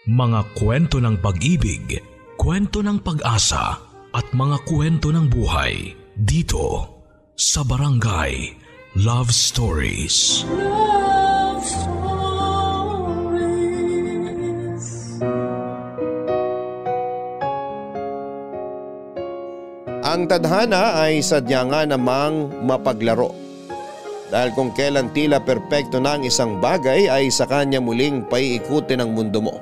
Mga kwento ng pag-ibig, kwento ng pag-asa at mga kwento ng buhay dito sa Barangay Love Stories. Love Stories. Ang tadhana ay sadya nga namang mapaglaro. Dahil kung kailan tila perpekto na ang isang bagay ay sa kanya muling paiikutin ang mundo mo.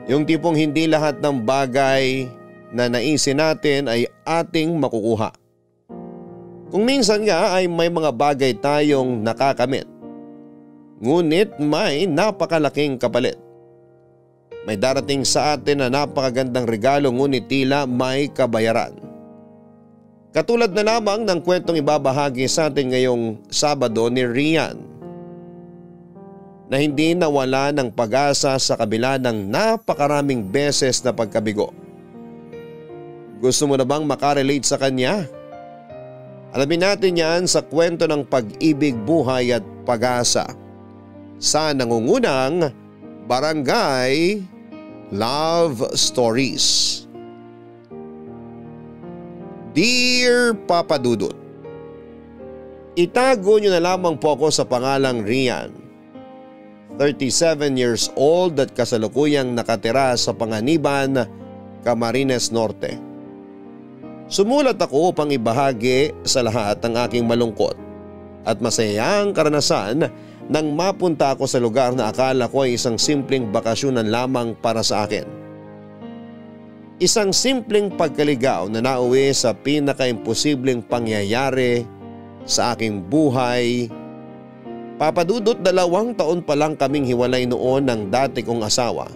Yung tipong hindi lahat ng bagay na naisin natin ay ating makukuha. Kung minsan nga ay may mga bagay tayong nakakamit. Ngunit may napakalaking kapalit. May darating sa atin na napakagandang regalo ngunit tila may kabayaran. Katulad na lamang ng kwentong ibabahagi sa atin ngayong Sabado ni Rian na hindi nawala ng pag-asa sa kabila ng napakaraming beses na pagkabigo. Gusto mo na bang makarelate sa kanya? Alamin natin yan sa kwento ng pag-ibig, buhay at pag-asa sa nangungunang Barangay Love Stories. Dear Papa Dudut, itago niyo na lamang po ako sa pangalang Rian, 37 years old at kasalukuyang nakatira sa Panganiban, Camarines Norte. Sumulat ako upang ibahagi sa lahat ang aking malungkot at masayang karanasan nang mapunta ako sa lugar na akala ko ay isang simpleng bakasyonan lamang para sa akin. Isang simpleng pagkaligaw na nauwi sa pinaka-imposibleng pangyayari sa aking buhay. Papa Dudut, 2 taon pa lang kaming hiwalay noon ng dati kong asawa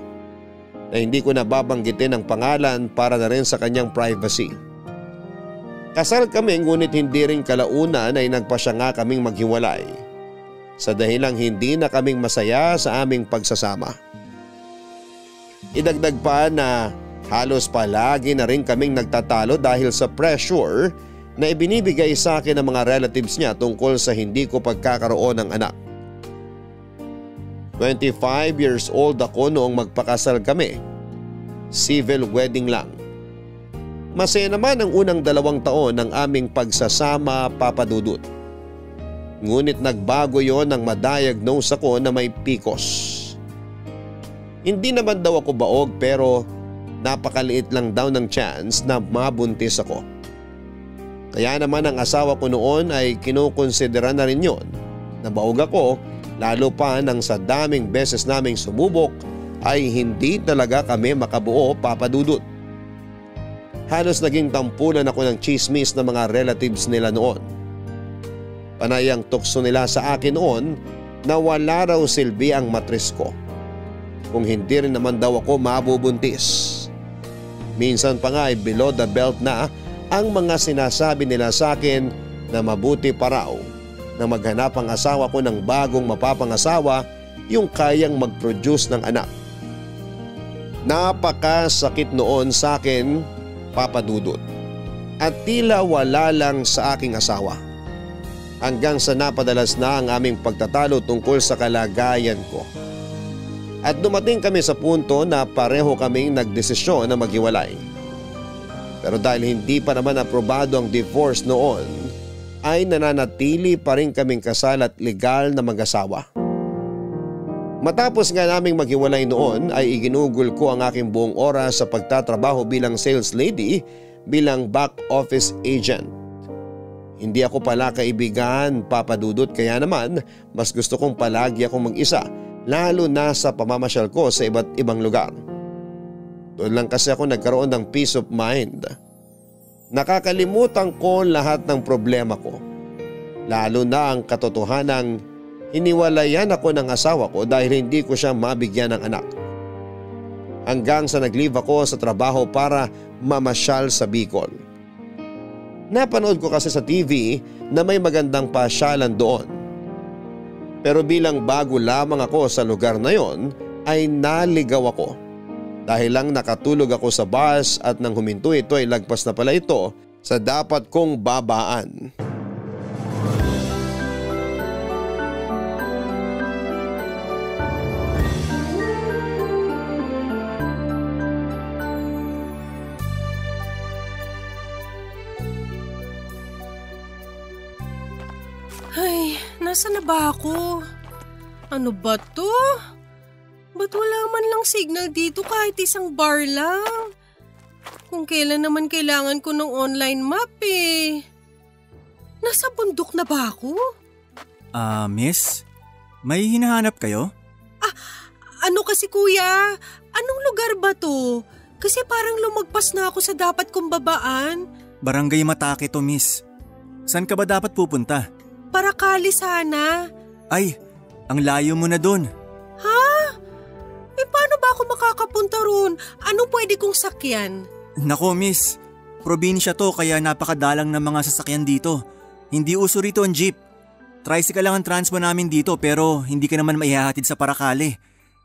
na hindi ko nababanggitin ang pangalan para na rin sa kanyang privacy. Kasal kami ngunit hindi rin kalaunan ay nagpasya nga kaming maghiwalay sa dahilang hindi na kaming masaya sa aming pagsasama. Idagdag pa na halos palagi na rin kaming nagtatalo dahil sa pressure na ibinibigay sa akin ng mga relatives niya tungkol sa hindi ko pagkakaroon ng anak. 25 years old ako noong magpakasal kami. Civil wedding lang. Masaya naman ang unang 2 taon ng aming pagsasama, Papa Dudut. Ngunit nagbago yon nang ma-diagnose ako na may PCOS. Hindi naman daw ako baog pero napakaliit lang daw ng chance na mabuntis ako. Kaya naman ang asawa ko noon ay kinukonsidera na rin yon na baog ako, lalo pa nang sa daming beses naming sumubok ay hindi talaga kami makabuo, Papa Dudut. Halos naging tampulan ako ng chismis ng mga relatives nila noon. Panay ang tukso nila sa akin noon na wala raw silbi ang matris ko. Kung hindi rin naman daw ako mabubuntis. Minsan pa nga ay below the belt na ang mga sinasabi nila sa akin na mabuti pa raw na maghanap ang asawa ko ng bagong mapapangasawa yung kayang mag-produce ng anak. Napakasakit noon sa akin, Papa Dudut, at tila wala lang sa aking asawa. Hanggang sa napadalas na ang aming pagtatalo tungkol sa kalagayan ko. At dumating kami sa punto na pareho kaming nagdesisyon na maghiwalay. Pero dahil hindi pa naman aprobado ang divorce noon, ay nananatili pa rin kaming kasal at legal na mag-asawa. Matapos nga naming maghiwalay noon ay iginugol ko ang aking buong oras sa pagtatrabaho bilang sales lady, bilang back office agent. Hindi ako pala kaibigan, Papa Dudut, kaya naman mas gusto kong palagi akong mag-isa. Lalo na sa pamamasyal ko sa iba't ibang lugar. Doon lang kasi ako nagkaroon ng peace of mind. Nakakalimutan ko lahat ng problema ko. Lalo na ang katotohanang hiniwalayan ako ng asawa ko dahil hindi ko siya mabigyan ng anak. Hanggang sa nag-leave ako sa trabaho para mamasyal sa Bicol. Napanood ko kasi sa TV na may magandang pasyalan doon. Pero bilang bago lamang ako sa lugar na yon ay naligaw ako. Dahil lang nakatulog ako sa bus at nang huminto ito ay lagpas na pala ito sa dapat kong babaan. Nasaan na ba ako? Ano ba to? Ba't wala man lang signal dito kahit isang bar lang? Kung kailan naman kailangan ko ng online map eh. Nasa bundok na ba ako? Miss? May hinahanap kayo? Ano kasi kuya? Anong lugar ba to? Kasi parang lumagpas na ako sa dapat kong babaan. Barangay Matake to, miss. Saan ka ba dapat pupunta? Paracali sana. Ay, ang layo mo na dun. Ha? Paano ba ako makakapunta roon? Anong pwede kong sakyan? Nako, miss. Probinsya to kaya napakadalang ng mga sasakyan dito. Hindi uso rito ang jeep. Tricycle lang ang transpo namin dito pero hindi ka naman maihahatid sa Paracali.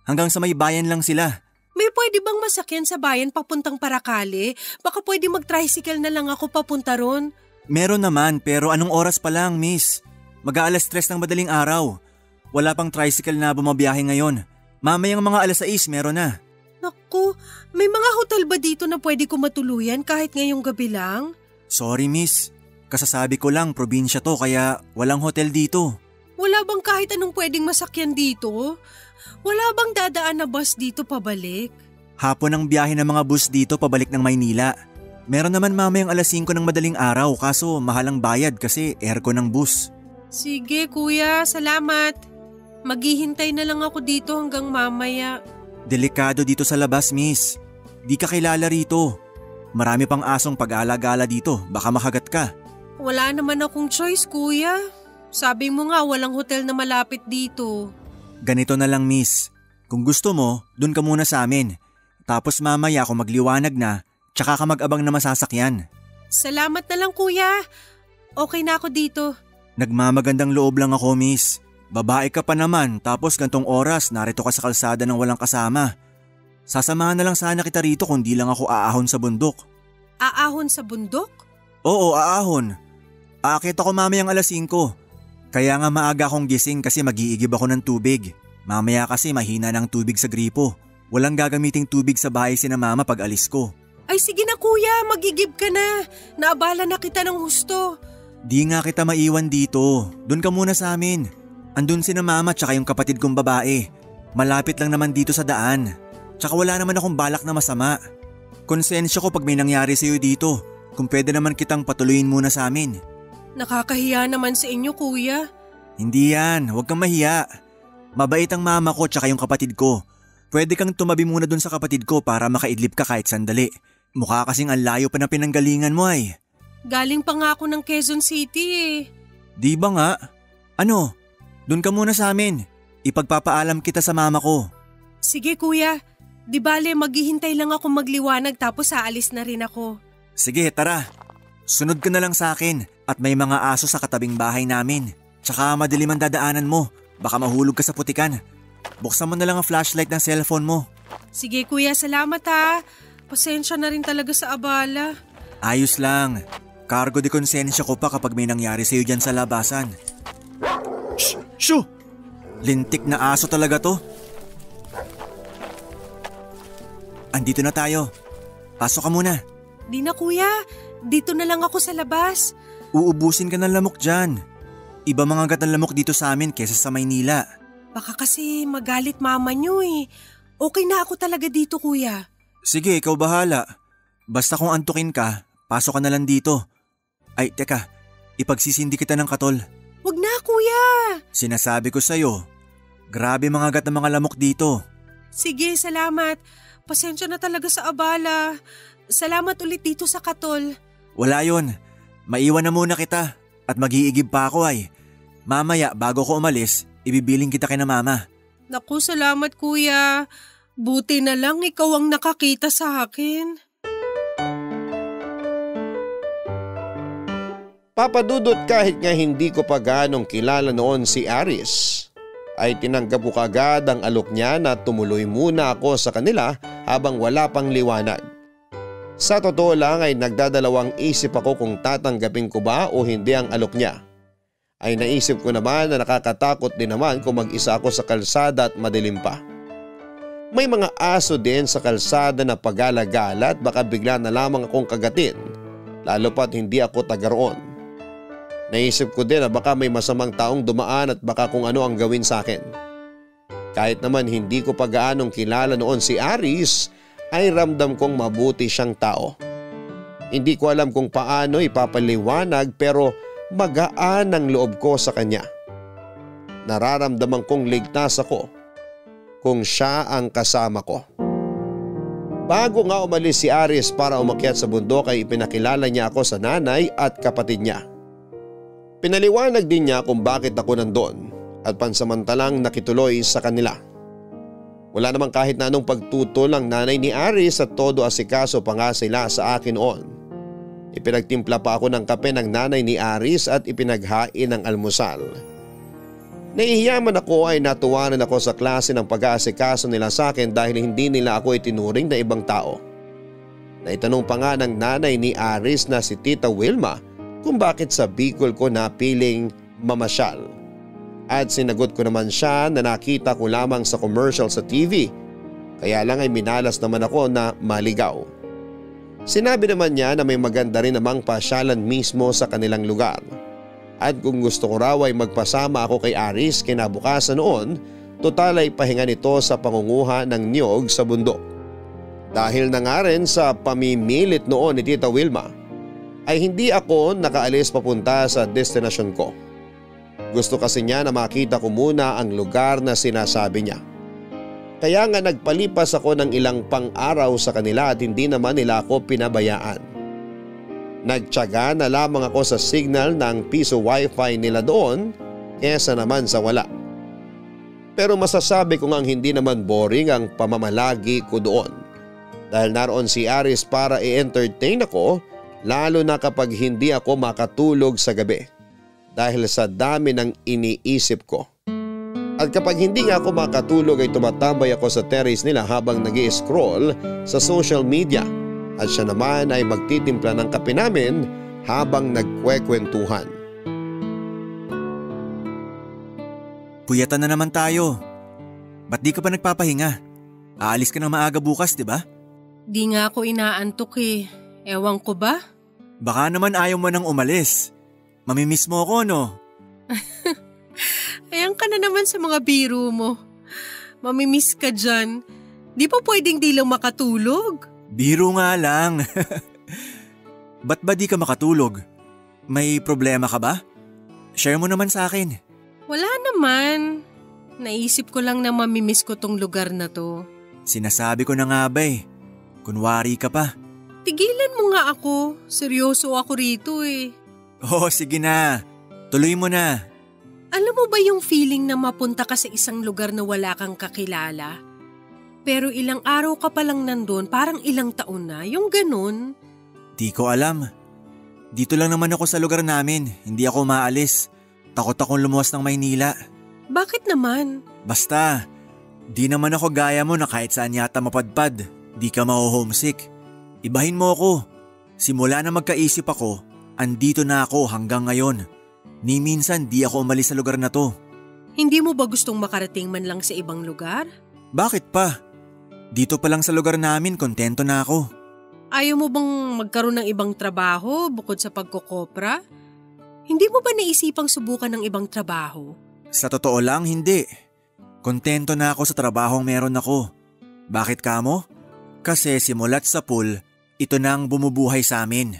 Hanggang sa may bayan lang sila. May pwede bang masakyan sa bayan papuntang Paracali? Baka pwede mag-tricycle na lang ako papunta ron. Meron naman pero anong oras pa lang, miss? Mag-aalas 3 ng madaling araw. Wala pang tricycle na bumabiyahe ngayon. Mamayang mga alas 6 meron na. Naku, may mga hotel ba dito na pwede ko matuluyan kahit ngayong gabi lang? Sorry, miss. Kasasabi ko lang probinsya to kaya walang hotel dito. Wala bang kahit anong pwedeng masakyan dito? Wala bang dadaan na bus dito pabalik? Hapon ang biyahe ng mga bus dito pabalik ng Maynila. Meron naman mamayang alas 5 ng madaling araw kaso mahal ang bayad kasi aircon ng bus. Sige kuya, salamat. Maghihintay na lang ako dito hanggang mamaya. Delikado dito sa labas, miss. Di ka kilala rito. Marami pang asong pag-alagala dito, baka makagat ka. Wala naman akong choice kuya. Sabi mo nga walang hotel na malapit dito. Ganito na lang, miss. Kung gusto mo, dun ka muna sa amin. Tapos mamaya kung magliwanag na, tsaka ka mag-abang na masasakyan. Salamat na lang kuya. Okay na ako dito. Nagmamagandang loob lang ako, miss. Babae ka pa naman tapos gantong oras narito ka sa kalsada ng walang kasama. Sasamahan na lang sana kita rito kung di lang ako aahon sa bundok. Aahon sa bundok? Oo, aahon. Aakit ako mamayang alas 5. Kaya nga maaga akong gising kasi mag-iigib ako ng tubig. Mamaya kasi mahina ng tubig sa gripo. Walang gagamiting tubig sa bahay sina mama pag alis ko. Ay sige na kuya, magigib ka na. Naabala na kita ng husto. Di nga kita maiwan dito. Doon ka muna sa amin. Andun sina mama tsaka yung kapatid kong babae. Malapit lang naman dito sa daan. Tsaka wala naman akong balak na masama. Konsensya ko pag may nangyari sa'yo dito. Kung pwede naman kitang patuloyin muna sa amin. Nakakahiya naman sa inyo kuya. Hindi yan, huwag kang mahiya. Mabait ang mama ko tsaka yung kapatid ko. Pwede kang tumabi muna dun sa kapatid ko para makaidlip ka kahit sandali. Mukha kasing ang layo pa ng pinanggalingan mo ay. Galing pa nga ako ng Quezon City eh. Di ba nga? Ano? Dun ka muna sa amin. Ipagpapaalam kita sa mama ko. Sige kuya, di bale maghihintay lang ako magliwanag tapos aalis na rin ako. Sige, tara. Sunod ka na lang sa akin at may mga aso sa katabing bahay namin. Tsaka madilim ang dadaanan mo. Baka mahulog ka sa putikan. Buksan mo na lang ang flashlight ng cellphone mo. Sige kuya, salamat ha. Pasensya na rin talaga sa abala. Ayos lang. Cargo de konsensya ko pa kapag may nangyari sa'yo dyan sa labasan. Shoo! Lintik na aso talaga to. Andito na tayo. Pasok ka muna. Di na kuya, dito na lang ako sa labas. Uubusin ka ng lamok dyan. Iba mga gat ng lamok dito sa amin kesa sa Maynila. Baka kasi magalit mama nyo eh. Okay na ako talaga dito kuya. Sige, ikaw bahala. Basta kung antukin ka, pasok ka na lang dito. Ay, teka. Ipagsisindi kita ng katol. Wag na kuya. Sinasabi ko sa'yo. Grabe mga gat ng mga lamok dito. Sige, salamat. Pasensya na talaga sa abala. Salamat ulit dito sa katol. Wala yon. Maiwan na muna kita at mag-iigib pa ako ay. Mamaya bago ko umalis, ibibiling kita kina mama. Naku, salamat kuya. Buti na lang ikaw ang nakakita sa akin. Papadudot kahit nga hindi ko pa ganong kilala noon si Aris, ay tinanggap ko kagad ang alok niya na tumuloy muna ako sa kanila habang wala pang liwanag. Sa totoo lang ay nagdadalawang isip ako kung tatanggapin ko ba o hindi ang alok niya. Ay naisip ko naman na nakakatakot din naman kung mag-isa ako sa kalsada at madilim pa. May mga aso din sa kalsada na pag-alagala at baka bigla na lamang akong kagatin, lalo pat hindi ako taga roon. Naisip ko din na baka may masamang taong dumaan at baka kung ano ang gawin sa akin. Kahit naman hindi ko pa gaanong kilala noon si Aris, ay ramdam kong mabuti siyang tao. Hindi ko alam kung paano ipapaliwanag pero magaan ang loob ko sa kanya. Nararamdaman kong ligtas ako kung siya ang kasama ko. Bago nga umalis si Aris para umakyat sa bundok ay ipinakilala niya ako sa nanay at kapatid niya. Pinaliwanag din niya kung bakit ako nandoon at pansamantalang nakituloy sa kanila. Wala namang kahit na anong pagtutol ang nanay ni Aris at todo asikaso pa nga sila sa akin noon. Ipinagtimpla pa ako ng kape ng nanay ni Aris at ipinaghain ng almusal. Nahihiyaman ako ay natuwanan ako sa klase ng pag-aasikaso nila sa akin dahil hindi nila ako itinuring na ibang tao. Naitanong pa nga ng nanay ni Aris na si Tita Wilma kung bakit sa Bicol ko napiling mamasyal. At sinagot ko naman siya na nakita ko lamang sa commercial sa TV, kaya lang ay minalas naman ako na maligaw. Sinabi naman niya na may maganda rin namang pasyalan mismo sa kanilang lugar. At kung gusto ko raw ay magpasama ako kay Aris kinabukasan noon, total ay pahinga nito sa pangunguha ng niyog sa bundok. Dahil na nga rin sa pamimilit noon ni Tita Wilma, ay hindi ako nakaalis papunta sa destinasyon ko. Gusto kasi niya na makita ko muna ang lugar na sinasabi niya. Kaya nga nagpalipas ako ng ilang pang-araw sa kanila at hindi naman nila ako pinabayaan. Nagtiyaga na lamang ako sa signal ng piso wifi nila doon kesa naman sa wala. Pero masasabi ko ngang hindi naman boring ang pamamalagi ko doon. Dahil naroon si Aris para i-entertain ako, lalo na kapag hindi ako makatulog sa gabi dahil sa dami ng iniisip ko. At kapag hindi nga ako makatulog ay tumatambay ako sa terrace nila habang nag-i-scroll sa social media at siya naman ay magtitimpla ng kape namin habang nagkwekwentuhan. Puyatan na naman tayo. Ba't di ka pa nagpapahinga? Aalis ka na maaga bukas, di ba? Di nga ako inaantok eh. Ewan ko ba? Baka naman ayaw mo nang umalis. Mamimiss mo ako, no? Ayan ka na naman sa mga biro mo. Mamimiss ka dyan. Di pa pwedeng di lang makatulog. Biro nga lang. Ba't ba di ka makatulog? May problema ka ba? Share mo naman sa akin. Wala naman. Naisip ko lang na mamimiss ko tong lugar na to. Sinasabi ko na nga ba eh. Kunwari ka pa. Tigilan mo nga ako. Seryoso ako rito eh. Oh, sige na. Tuloy mo na. Alam mo ba yung feeling na mapunta ka sa isang lugar na wala kang kakilala? Pero ilang araw ka pa lang nandun, parang ilang taon na, yung ganun. Di ko alam. Dito lang naman ako sa lugar namin, hindi ako maalis. Takot akong lumuwas ng Maynila. Bakit naman? Basta, di naman ako gaya mo na kahit saan yata mapadpad, di ka ma-homesick. Ibahin mo ako. Simula na magkaisip ako, andito na ako hanggang ngayon. Ni minsan di ako umalis sa lugar na to. Hindi mo ba gustong makarating man lang sa ibang lugar? Bakit pa? Dito pa lang sa lugar namin, kontento na ako. Ayaw mo bang magkaroon ng ibang trabaho bukod sa pagkokopra? Hindi mo ba naisipang subukan ng ibang trabaho? Sa totoo lang, hindi. Kontento na ako sa trabahong meron ako. Bakit kamo? Kasi simulat sa pool, ito na ang bumubuhay sa amin.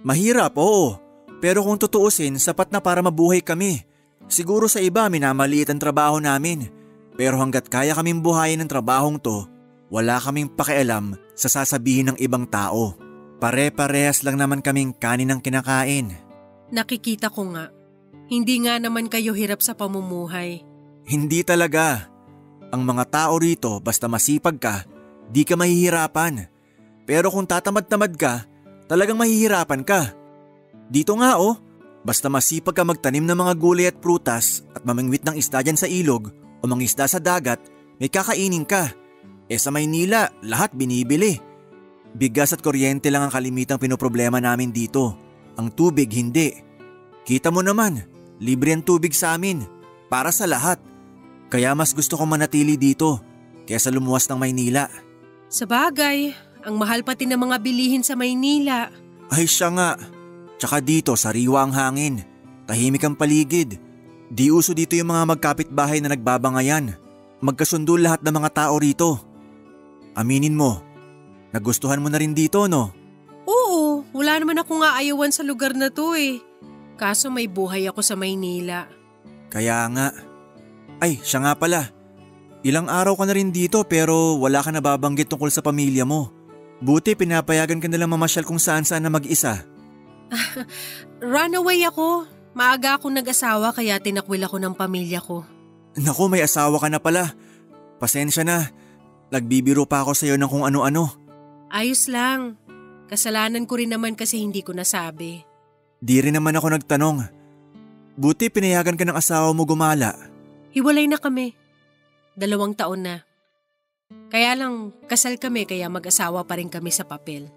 Mahirap, oo. Pero kung tutuusin, sapat na para mabuhay kami. Siguro sa iba minamaliit ang trabaho namin. Pero hanggat kaya kaming buhayin ng trabahong to, wala kaming pakialam sa sasabihin ng ibang tao. Pare-parehas lang naman kaming kanin ang kinakain. Nakikita ko nga. Hindi nga naman kayo hirap sa pamumuhay. Hindi talaga. Ang mga tao rito basta masipag ka, di ka mahihirapan. Pero kung tatamad-tamad ka, talagang mahihirapan ka. Dito nga basta masipag ka magtanim ng mga gulay at prutas at mamingwit ng isda dyan sa ilog o mangisda sa dagat, may kakainin ka. Sa Maynila, lahat binibili. Bigas at kuryente lang ang kalimitang pinoproblema namin dito. Ang tubig hindi. Kita mo naman, libre ang tubig sa amin. Para sa lahat. Kaya mas gusto kong manatili dito kaysa lumuwas ng Maynila. Sa bagay, ang mahal pati ng mga bilihin sa Maynila. Ay siya nga. Tsaka dito sariwa ang hangin. Tahimik ang paligid. Di uso dito yung mga magkapitbahay na nagbabangayan. Magkasundo lahat ng mga tao rito. Aminin mo, nagustuhan mo na rin dito, no? Oo, wala naman akong aayawan sa lugar na to eh. Kaso may buhay ako sa Maynila. Kaya nga. Ay, siya nga pala. Ilang araw ka na rin dito pero wala ka nababanggit tungkol sa pamilya mo. Buti pinapayagan ka nalang mamasyal kung saan-saan na mag-isa. Runaway ako. Maaga akong nag-asawa kaya tinakwil ako ng pamilya ko. Naku, may asawa ka na pala. Pasensya na. Nagbibiro pa ako sa'yo ng kung ano-ano. Ayos lang. Kasalanan ko rin naman kasi hindi ko nasabi. Di rin naman ako nagtanong. Buti pinayagan ka ng asawa mo gumala. Hiwalay na kami. 2 taon na. Kaya lang, kasal kami kaya mag-asawa pa rin kami sa papel.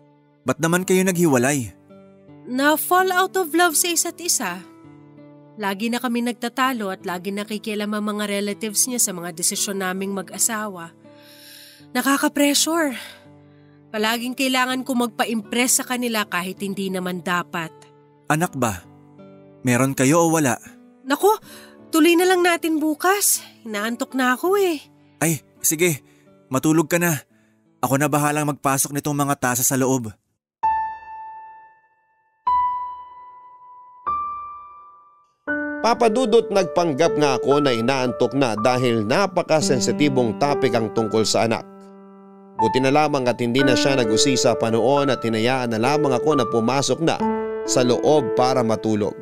Ba't naman kayo naghiwalay? Na-fall out of love sa isa't isa. Lagi na kami nagtatalo at lagi nakikialam ang mga relatives niya sa mga desisyon naming mag-asawa. Nakaka-pressure. Palaging kailangan ko magpa-impress sa kanila kahit hindi naman dapat. Anak ba? Meron kayo o wala? Naku, tuloy na lang natin bukas. Inaantok na ako eh. Ay, sige. Matulog ka na. Ako na bahalang magpasok nitong mga tasa sa loob. Papa Dudut, nagpanggap nga ako na inaantok na dahil napaka-sensitibong topic ang tungkol sa anak. Buti na lamang at hindi na siya nag-usisa pa noon at hinayaan na lamang ako na pumasok na sa loob para matulog.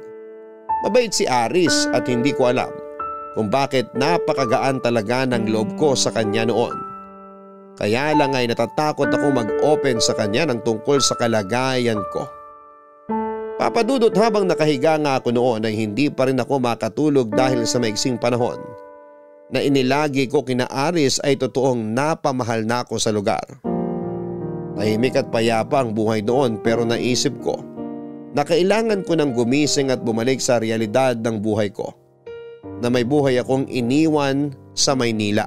Mabait si Aris at hindi ko alam kung bakit napakagaan talaga ng loob ko sa kanya noon. Kaya lang ay natatakot ako mag-open sa kanya ng tungkol sa kalagayan ko. Papa Dudut, habang nakahiga nga ako noon ay hindi pa rin ako makatulog dahil sa maiksing panahon na inilagi ko kina Aris ay totoong napamahal na ako sa lugar. Tahimik at payapa ang buhay noon pero naisip ko na kailangan ko nang gumising at bumalik sa realidad ng buhay ko, na may buhay akong iniwan sa Maynila.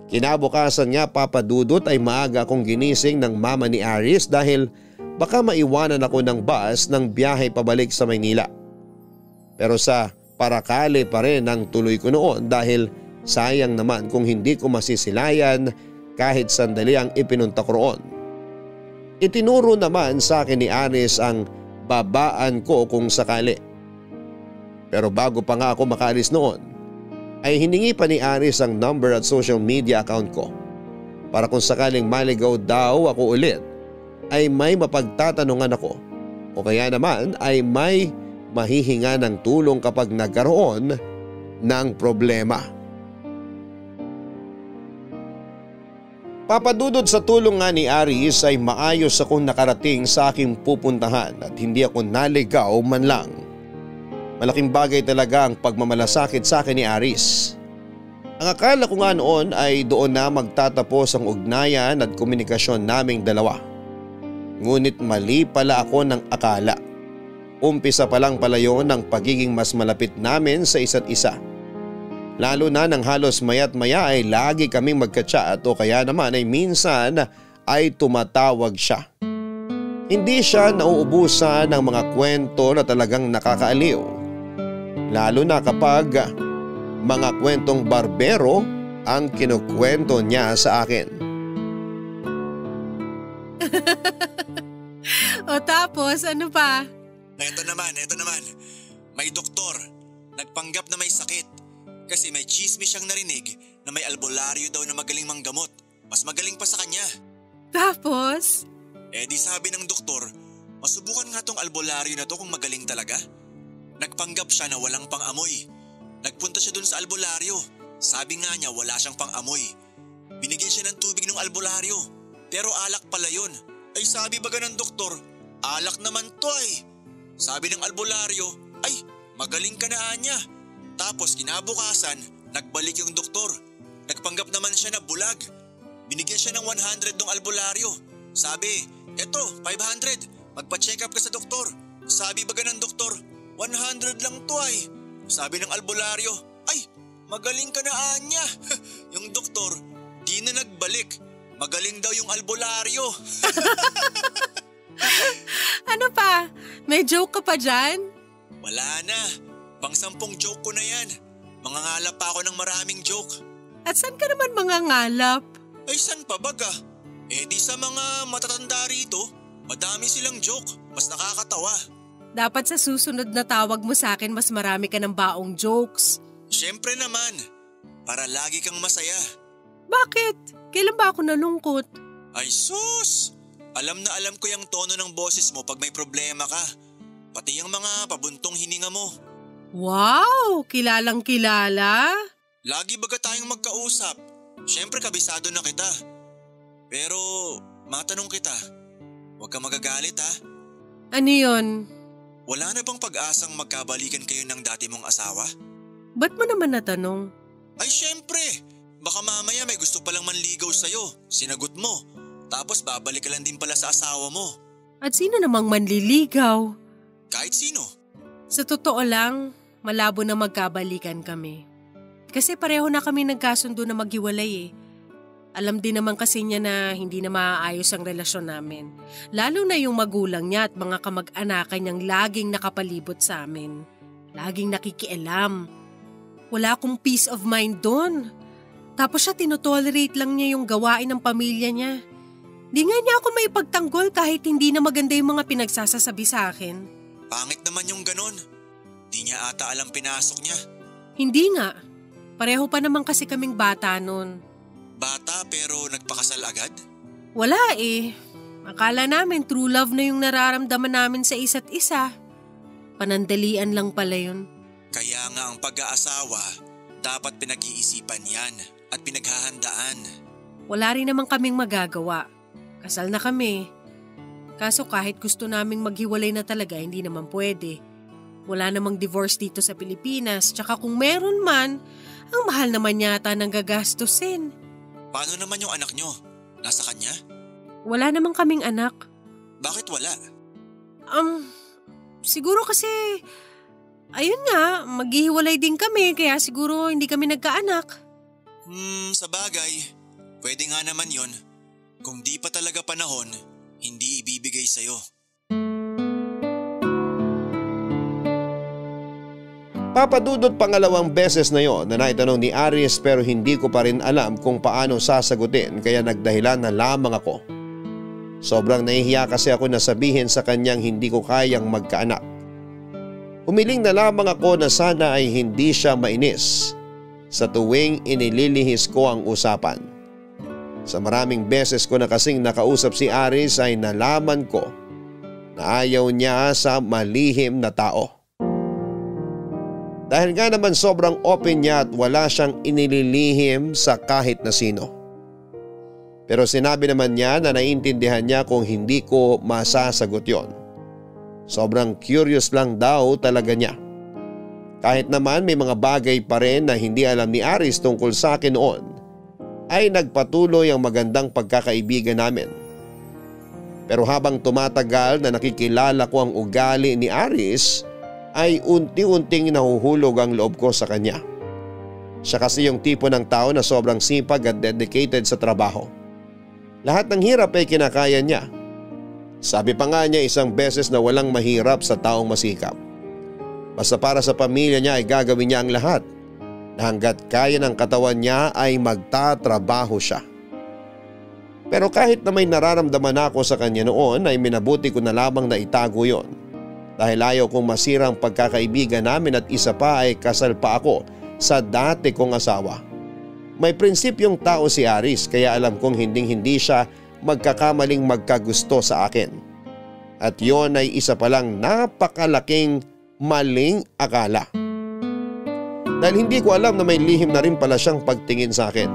Kinabukasan nga, Papa Dudut, ay maaga akong ginising ng mama ni Aris dahil baka maiwanan ako ng bus ng biyahe pabalik sa Maynila. Pero sa parakali pa rin ang tuloy ko noon dahil sayang naman kung hindi ko masisilayan kahit sandali ang ipinunta ko roon. Itinuro naman sa akin ni Aris ang babaan ko kung sakali. Pero bago pa nga ako makaalis noon, ay hiningi pa ni Aris ang number at social media account ko para kung sakaling maligaw daw ako ulit ay may mapagtatanungan ako o kaya naman ay may mahihinga ng tulong kapag nagkaroon ng problema. Papadudod sa tulong nga ni Aris ay maayos akong nakarating sa aking pupuntahan at hindi ako naligaw man lang. Malaking bagay talaga ang pagmamalasakit sa akin ni Aris. Ang akala ko nga noon ay doon na magtatapos ang ugnayan at komunikasyon naming dalawa. Ngunit mali pala ako ng akala. Umpisa pa lang pala yun ng pagiging mas malapit namin sa isa't isa. Lalo na nang halos maya't maya ay lagi kaming magka-chat o kaya naman ay minsan ay tumatawag siya. Hindi siya nauubusan ng mga kwento na talagang nakakaaliw. Lalo na kapag mga kwentong barbero ang kinukwento niya sa akin. O tapos, ano pa? Eto naman. May doktor. Nagpanggap na may sakit. Kasi may chismis siyang narinig na may albularyo daw na magaling manggamot. Mas magaling pa sa kanya. Tapos? Di sabi ng doktor, masubukan nga tong albularyo na to kung magaling talaga. Nagpanggap siya na walang pang-amoy. Nagpunta siya dun sa albularyo. Sabi nga niya wala siyang pang-amoy. Binigyan siya ng tubig ng albularyo. Pero alak pala yun. Ay sabi baga ng doktor, alak naman to ay. Sabi ng albularyo, ay magaling ka na niya. Tapos kinabukasan, nagbalik yung doktor. Nagpanggap naman siya na bulag. Binigyan siya ng 100 ng albularyo. Sabi, eto 500, magpa-check up ka sa doktor. Sabi baga ng doktor, 100 lang to ay. Sabi ng albularyo, ay magaling ka na niya. Yung doktor, di na nagbalik. Magaling daw yung albularyo. Ano pa? May joke ka pa dyan? Wala na. Pang 10 joke ko na yan. Mangangalap pa ako ng maraming joke. At saan ka naman mangangalap? Ay san pa baga? Eh di sa mga matatanda rito, madami silang joke. Mas nakakatawa. Dapat sa susunod na tawag mo sa akin mas marami ka ng baong jokes. Siyempre naman. Para lagi kang masaya. Bakit? Kailan ba ako nalungkot? Ay sus! Alam na alam ko yung tono ng boses mo pag may problema ka. Pati yung mga pabuntong hininga mo. Wow! Kilalang kilala? Lagi baga tayong magkausap. Siyempre kabisado na kita. Pero matanong kita, huwag ka magagalit ha. Ano yun? Wala na bang pag-asang magkabalikan kayo ng dati mong asawa? Ba't mo naman natanong? Ay siyempre! Baka mamaya may gusto palang manligaw sa'yo. Sinagot mo. Tapos babalik ka lang din pala sa asawa mo. At sino namang manliligaw? Kahit sino. Sa totoo lang, malabo na magkabalikan kami. Kasi pareho na kami nagkasundo na maghiwalay eh. Alam din naman kasi niya na hindi na maaayos ang relasyon namin. Lalo na yung magulang niya at mga kamag-anakan niyang laging nakapalibot sa amin. Laging nakikialam. Wala akong peace of mind doon. Tapos siya tinotolerate lang niya yung gawain ng pamilya niya. Di nga niya ako maipagtanggol kahit hindi na maganda yung mga pinagsasasabi sa akin. Pangit naman yung ganon. Di niya ata alam pinasok niya. Hindi nga. Pareho pa naman kasi kaming bata noon. Bata pero nagpakasal agad? Wala eh. Akala namin true love na yung nararamdaman namin sa isa't isa. Panandalian lang pala yun. Kaya nga ang pag-aasawa, dapat pinag-iisipan yan at pinaghahandaan. Wala rin naman kaming magagawa. Kasal na kami. Kaso kahit gusto naming maghiwalay na talaga, hindi naman pwede. Wala namang divorce dito sa Pilipinas. Tsaka kung meron man, ang mahal naman yata ng gagastusin. Paano naman yung anak nyo? Nasa kanya? Wala namang kaming anak. Bakit wala? Siguro kasi, ayun nga, maghihiwalay din kami kaya siguro hindi kami nagkaanak. Sa bagay, pwede nga naman yon. Kung di pa talaga panahon, hindi ibibigay sa'yo. Papadudot pangalawang beses na yon na naitanong ni Aris pero hindi ko pa rin alam kung paano sasagutin kaya nagdahilan na lamang ako. Sobrang nahihiya kasi ako na sabihin sa kanyang hindi ko kayang magkaanak. Humiling na lamang ako na sana ay hindi siya mainis sa tuwing inililihis ko ang usapan. Sa maraming beses ko na kasing nakausap si Aris ay nalaman ko na ayaw niya sa malihim na tao. Dahil nga naman sobrang open niya at wala siyang inililihim sa kahit na sino. Pero sinabi naman niya na naiintindihan niya kung hindi ko masasagot yon. Sobrang curious lang daw talaga niya. Kahit naman may mga bagay pa rin na hindi alam ni Aris tungkol sa akin noon, ay nagpatuloy ang magandang pagkakaibigan namin. Pero habang tumatagal na nakikilala ko ang ugali ni Aris, ay unti-unting nahuhulog ang loob ko sa kanya. Siya kasi yung tipo ng tao na sobrang sipag at dedicated sa trabaho. Lahat ng hirap ay kinakaya niya. Sabi pa nga niya isang beses na walang mahirap sa taong masikap. Basta para sa pamilya niya ay gagawin niya ang lahat. Na hanggat kaya ng katawan niya ay magtatrabaho siya. Pero kahit na may nararamdaman ako sa kanya noon ay minabuti ko na lamang na itago yon. Dahil ayaw kong masira ang pagkakaibigan namin at isa pa ay kasal pa ako sa dati kong asawa. May prinsipyong tao si Aris kaya alam kong hindi siya magkakamaling magkagusto sa akin. At yon ay isa palang napakalaking maling akala. Dahil hindi ko alam na may lihim na rin pala siyang pagtingin sa akin.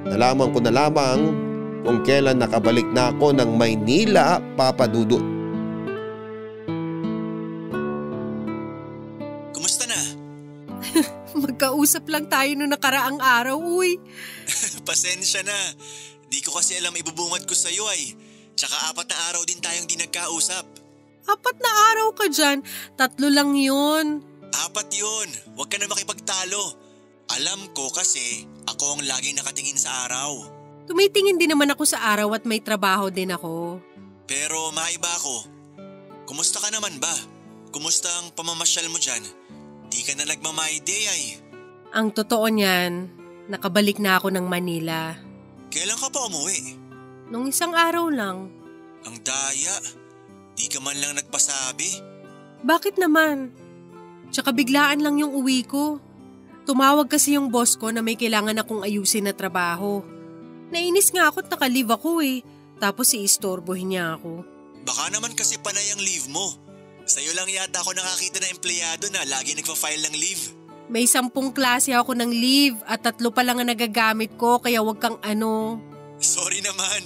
Nalaman ko na lamang kung kailan nakabalik na ako ng Maynila, Papadudot. Kumusta na? Magkausap lang tayo noong nakaraang araw, uy. Pasensya na. Di ko kasi alam ibubungat ko sa'yo ay. Tsaka 4 na araw din tayong di nagkausap. 4 na araw ka dyan, 3 lang yun. 4 yun. Huwag ka na makipagtalo. Alam ko kasi ako ang laging nakatingin sa araw. Tumitingin din naman ako sa araw at may trabaho din ako. Pero maiba ako. Kumusta ka naman ba? Kumusta ang pamamasyal mo dyan? Di ka na nagma-my day ay. Ang totoo niyan, nakabalik na ako ng Manila. Kailan ka pa umuwi? Nung isang araw lang. Ang daya. Di ka man lang nagpasabi. Bakit naman? Tsaka biglaan lang yung uwi ko. Tumawag kasi yung boss ko na may kailangan akong ayusin na trabaho. Nainis nga ako at naka-leave ako eh. Tapos iistorbohin niya ako. Baka naman kasi panay ang leave mo. Sa'yo lang yata ako nakakita na empleyado na lagi nagpa-file ng leave. May 10 klase ako ng leave at 3 pa lang ang nagagamit ko kaya wag kang ano. Sorry naman,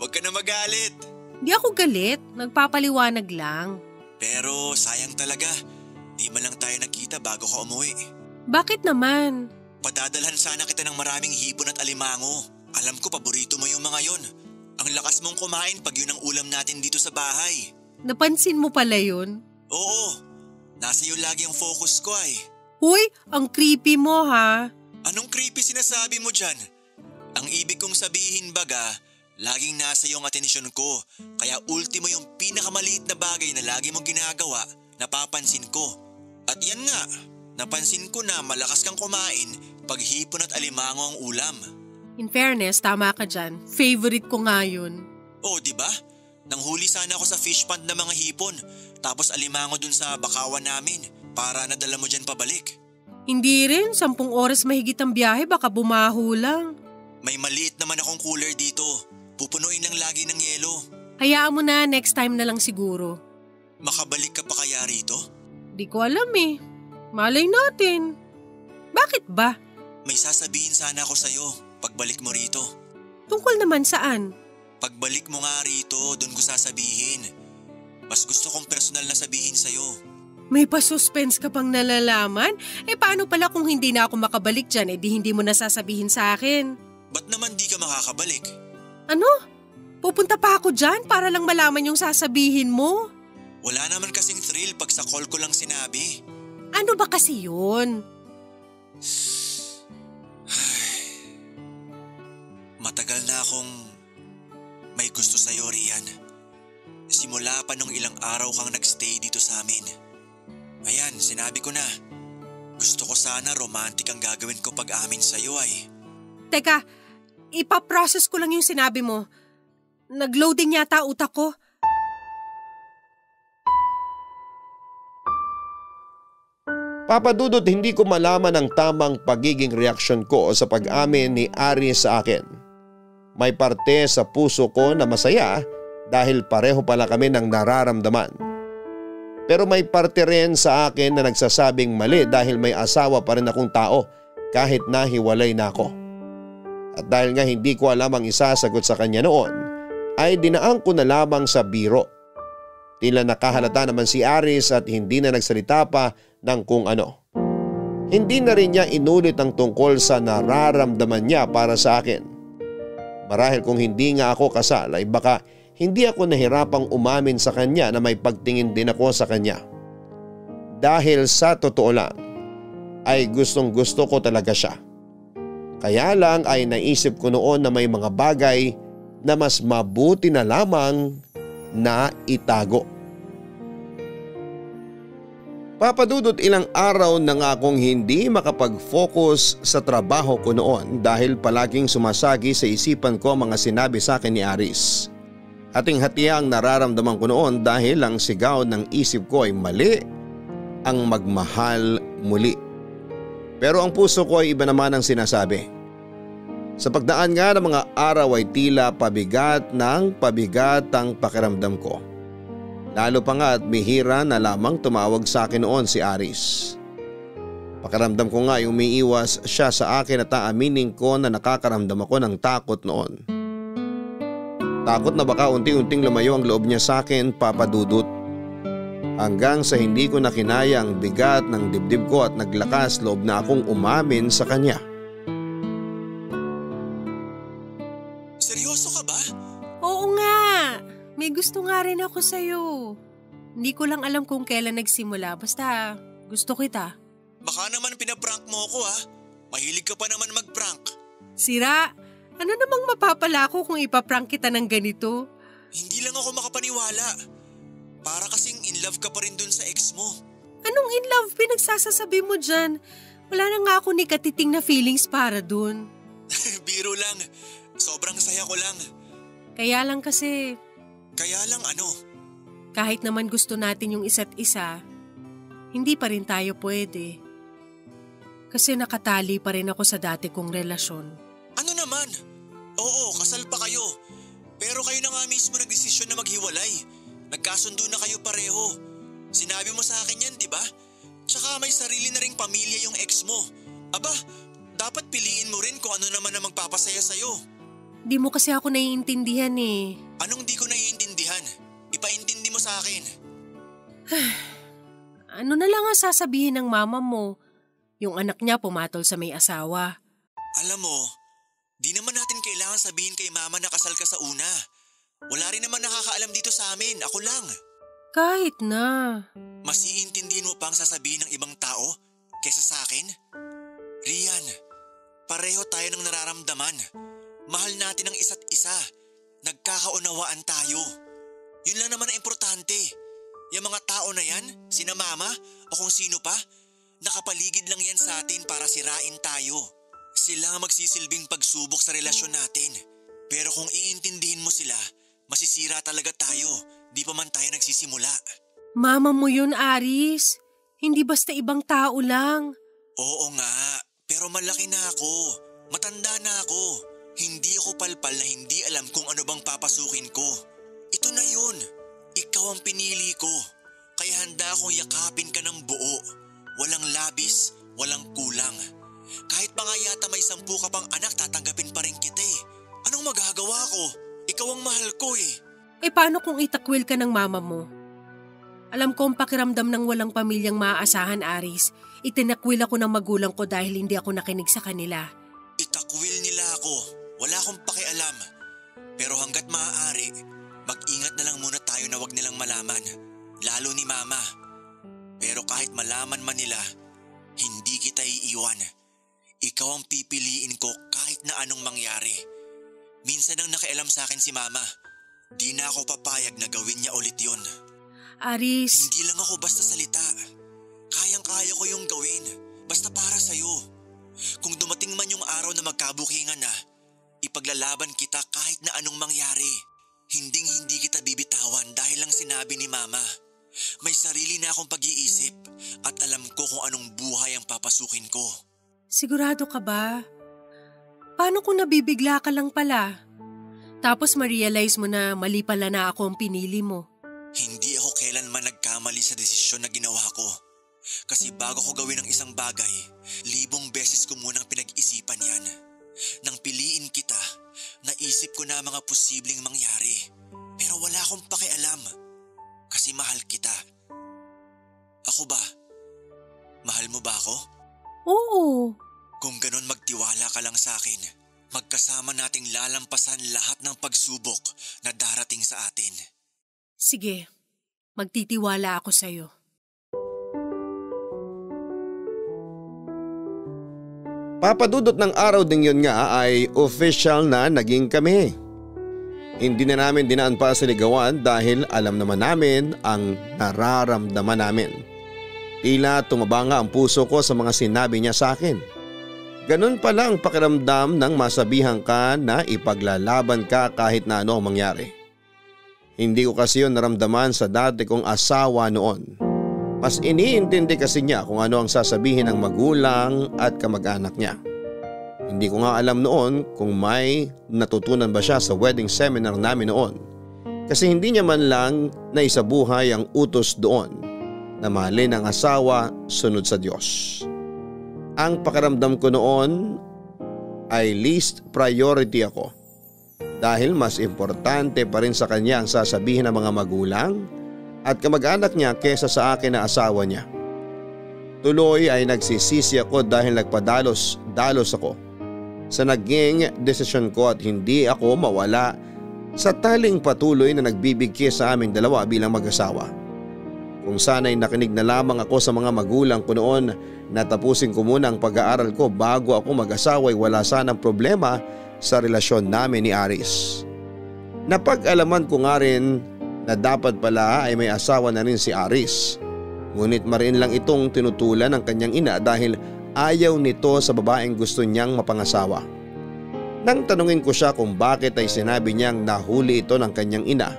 wag ka na magalit. Di ako galit, nagpapaliwanag lang. Pero sayang talaga, di man lang tayo nagkita bago ka umuwi. Bakit naman? Padadalhan sana kita ng maraming hipon at alimango. Alam ko paborito mo yung mga yon. Ang lakas mong kumain pag yun ang ulam natin dito sa bahay. Napansin mo pala yun? Oo, nasa iyo lagi ang focus ko ay. Huy, ang creepy mo ha. Anong creepy sinasabi mo dyan? Ang ibig kong sabihin baga, laging nasa iyo ang atensyon ko. Kaya ultimo yung pinakamaliit na bagay na lagi mong ginagawa, napapansin ko. At yan nga, napansin ko na malakas kang kumain pag hipon at alimango ang ulam. In fairness, tama ka dyan. Favorite ko nga yun. Oh, di ba? Nanghuli sana ako sa fish pond ng mga hipon, tapos alimango dun sa bakawan namin para nadala mo dyan pabalik. Hindi rin, 10 oras mahigit ang biyahe, baka bumaho lang. May maliit naman akong cooler dito. Pupunuin lang lagi ng yelo. Hayaan mo na, next time na lang siguro. Makabalik ka pa kaya rito? Di ko alam eh. Malay natin. Bakit ba? May sasabihin sana ako sa'yo pagbalik mo rito. Tungkol naman saan? Pagbalik mo nga rito, doon ko sasabihin. Mas gusto kong personal na sabihin sa'yo. May pa-suspense ka pang nalalaman? Paano pala kung hindi na ako makabalik dyan, di hindi mo nasasabihin sa akin? Ba't naman di ka makakabalik? Ano? Pupunta pa ako dyan para lang malaman yung sasabihin mo? Wala naman kasing thrill pag sa call ko lang sinabi. Ano ba kasi yun? Matagal na akong may gusto sa'yo, Rian. Simula pa nung ilang araw kang nagstay dito sa amin. Ayan, sinabi ko na. Gusto ko sana romantic ang gagawin ko pag amin sa'yo ay. Teka, ipaprocess ko lang yung sinabi mo. Nag-loading yata utak ko. Papa Dudut, hindi ko malaman ang tamang pagiging reaksyon ko sa pag-amin ni Aris sa akin. May parte sa puso ko na masaya dahil pareho pala kami ng nararamdaman. Pero may parte rin sa akin na nagsasabing mali dahil may asawa pa rin akong tao kahit nahiwalay na ako. At dahil nga hindi ko alam ang isasagot sa kanya noon, ay dinaan ko na lamang sa biro. Tila nakahalata naman si Aris at hindi na nagsalita pa ng kung ano. Hindi na rin niya inulit ang tungkol sa nararamdaman niya para sa akin. Marahil kung hindi nga ako kasal ay baka hindi ako nahirapang umamin sa kanya na may pagtingin din ako sa kanya. Dahil sa totoo lang ay gustong gusto ko talaga siya. Kaya lang ay naisip ko noon na may mga bagay na mas mabuti na lamang na itago. Papadudot, ilang araw na nga akong hindi makapag-focus sa trabaho ko noon dahil palaging sumasagi sa isipan ko ang mga sinabi sa akin ni Aris. Hating-hati ang nararamdaman ko noon dahil ang sigaw ng isip ko ay mali ang magmahal muli. Pero ang puso ko ay iba naman ang sinasabi. Sa pagdaan nga ng mga araw ay tila pabigat ang pakiramdam ko. Lalo pa nga at bihira na lamang tumawag sa akin noon si Aris. Pakiramdam ko nga ay umiiwas siya sa akin at aaminin ko na nakakaramdam ako ng takot noon. Takot na baka unti-unting lumayo ang loob niya sa akin, Papa Dudut. Hanggang sa hindi ko nakinaya ang bigat ng dibdib ko at naglakas loob na akong umamin sa kanya. Seryoso ka ba? Oo nga. May gusto nga rin ako sa'yo. Hindi ko lang alam kung kailan nagsimula. Basta gusto kita. Baka naman pinaprank mo ako ha. Mahilig ka pa naman magprank. Sira, ano namang mapapala ko kung ipaprank kita ng ganito? Hindi lang ako makapaniwala. Para kasing in love ka pa rin dun sa ex mo. Anong in love pinagsasasabi mo dyan? Wala na nga ako ni katiting na feelings para dun. Biro lang. Sobrang saya ko lang. Kaya lang kasi, Kaya lang ano? kahit naman gusto natin yung isa't isa, hindi pa rin tayo pwede. Kasi nakatali pa rin ako sa dati kong relasyon. Ano naman? Oo, kasal pa kayo. Pero kayo na nga mismo nagdesisyon na maghiwalay. Nagkasundo na kayo pareho. Sinabi mo sa akin yan, di ba? Tsaka may sarili na ring pamilya yung ex mo. Aba, dapat piliin mo rin kung ano naman ang magpapasaya sa'yo. Di mo kasi ako naiintindihan eh. Anong di ko naiintindihan? Ipaintindi mo sa akin. Ano na lang ang sasabihin ng mama mo? Yung anak niya pumatol sa may asawa. Alam mo, di naman natin kailangan sabihin kay mama na kasal ka sa una. Wala rin naman nakakaalam dito sa amin, ako lang. Kahit na. Mas iintindihin mo pa ang sasabihin ng ibang tao kaysa sa akin? Rian, pareho tayo ng nararamdaman. Mahal natin ang isa't isa. Nagkakaunawaan tayo. Yun lang naman ang importante. Yung mga tao na yan, sina mama o kung sino pa, nakapaligid lang yan sa atin para sirain tayo. Sila ang magsisilbing pagsubok sa relasyon natin. Pero kung iintindihin mo sila, masisira talaga tayo. Di pa man tayo nagsisimula. Mama mo yun, Aris. Hindi basta ibang tao lang. Oo nga, pero malaki na ako. Matanda na ako. Hindi ako palpal na hindi alam kung ano bang papasukin ko. Ito na yun. Ikaw ang pinili ko. Kaya handa akong yakapin ka ng buo. Walang labis, walang kulang. Kahit pa nga yata may 10 ka pang anak, tatanggapin pa rin kita eh. Anong magagawa ko? Ikaw ang mahal ko eh. Eh paano kung itakwil ka ng mama mo? Alam ko ang pakiramdam ng walang pamilyang maaasahan, Aris. Itinakwil ako ng magulang ko dahil hindi ako nakinig sa kanila. Itakwil nila ako. Wala akong pakialam. Pero hanggat maaari, mag-ingat na lang muna tayo na wag nilang malaman. Lalo ni mama. Pero kahit malaman man nila, hindi kita iiwan. Ikaw ang pipiliin ko kahit na anong mangyari. Minsan ang nakialam sa akin si mama. Di na ako papayag na gawin niya ulit yun. Aris, Hindi lang ako basta salita. Kayang-kaya ko yung gawin. Basta para sa'yo. Kung dumating man yung araw na magkabukingan na, ipaglalaban kita kahit na anong mangyari. Hinding-hindi kita bibitawan dahil lang sinabi ni mama. May sarili na akong pag-iisip at alam ko kung anong buhay ang papasukin ko. sigurado ka ba? Paano kung nabibigla ka lang pala? Tapos ma-realize mo na mali pala na ako ang pinili mo. Hindi ako kailanman nagkamali sa desisyon na ginawa ko. Kasi bago ko gawin ang isang bagay, 1,000 beses ko munang pinag-isipan yan. Nang piliin kita, naisip ko na ang mga posibleng mangyari. Pero wala akong pakialam. Kasi mahal kita. Ako ba? Mahal mo ba ako? Oo, Kung ganun magtiwala ka lang sa akin, magkasama nating lalampasan lahat ng pagsubok na darating sa atin. sige. Magtitiwala ako sa'yo. Papadudot ng araw ding yun nga ay official na naging kami. Hindi na namin dinaan pa sa ligawan dahil alam naman namin ang nararamdaman namin. Tila tumaba nga ang puso ko sa mga sinabi niya sa akin. Ganun pala ang pakiramdam ng masabihan ka na ipaglalaban ka kahit na ano ang mangyari. Hindi ko kasi yun naramdaman sa dati kong asawa noon. Mas iniintindi kasi niya kung ano ang sasabihin ng magulang at kamag-anak niya. Hindi ko nga alam noon kung may natutunan ba siya sa wedding seminar namin noon. Kasi hindi niya man lang naisabuhay ang utos doon na mahalin ang asawa sunod sa Diyos. Ang pakiramdam ko noon ay least priority ako. Dahil mas importante pa rin sa kanya ang sasabihin ng mga magulang at kamag-anak niya kesa sa akin na asawa niya. Tuloy ay nagsisisi ako dahil nagpadalos-dalos ako sa naging desisyon ko at hindi ako mawala sa taling patuloy na nagbibigay sa aming dalawa bilang mag-asawa. Kung sana'y nakinig na lamang ako sa mga magulang ko noon na tapusin ko muna ang pag-aaral ko bago ako mag-asawa ay wala sanang problema sa relasyon namin ni Aris. Napag-alaman ko nga rin na dapat pala ay may asawa na rin si Aris. Ngunit marin lang itong tinutulan ng kanyang ina dahil ayaw nito sa babaeng gusto niyang mapangasawa. Nang tanungin ko siya kung bakit ay sinabi niyang nahuli ito ng kanyang ina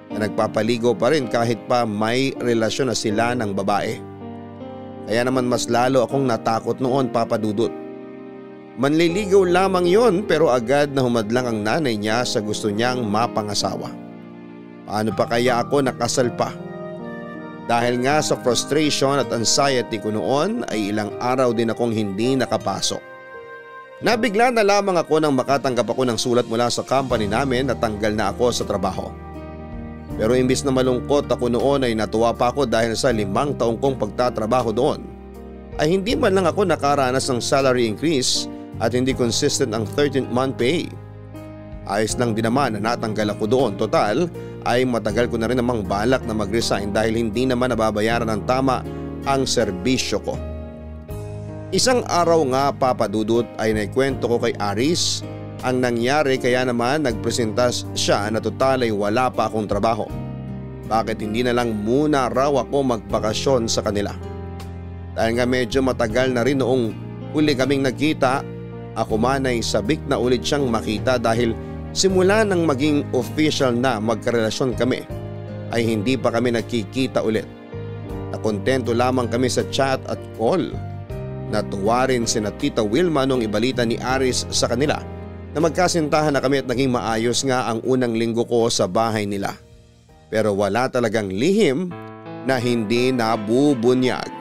na nagpapaligo pa rin kahit pa may relasyon na sila ng babae. Kaya naman mas lalo akong natakot noon, Papa Dudut. Manliligaw lamang yon pero agad na humadlang ang nanay niya sa gusto niyang mapangasawa. Paano pa kaya ako nakasal pa? Dahil nga sa frustration at anxiety ko noon ay ilang araw din akong hindi nakapasok. Nabigla na lamang ako nang makatanggap ako ng sulat mula sa company namin na tanggal na ako sa trabaho. Pero imbis na malungkot ako noon ay natuwa pa ako dahil sa 5 taong kong pagtatrabaho doon ay hindi man lang ako nakaranas ng salary increase at hindi consistent ang 13th month pay. Ayos lang din naman na natanggal ako doon. Total ay matagal ko na rin namang balak na mag-resign dahil hindi naman nababayaran ng tama ang serbisyo ko. Isang araw nga, Papa Dudut, ay naikwento ko kay Aris ang nangyari kaya naman nagpresentas siya na total ay wala pa akong trabaho. Bakit hindi na lang muna raw ako magpakasyon sa kanila? Dahil nga medyo matagal na rin noong huli kaming nagkita, ako man ay sabik na ulit siyang makita dahil simula nang maging official na magkarelasyon kami ay hindi pa kami nagkikita ulit. Nakontento lamang kami sa chat at call. Natuwa rin sina Tita Wilma nung ibalita ni Aris sa kanila na magkasintahan na kami at naging maayos nga ang unang linggo ko sa bahay nila. Pero wala talagang lihim na hindi nabubunyag.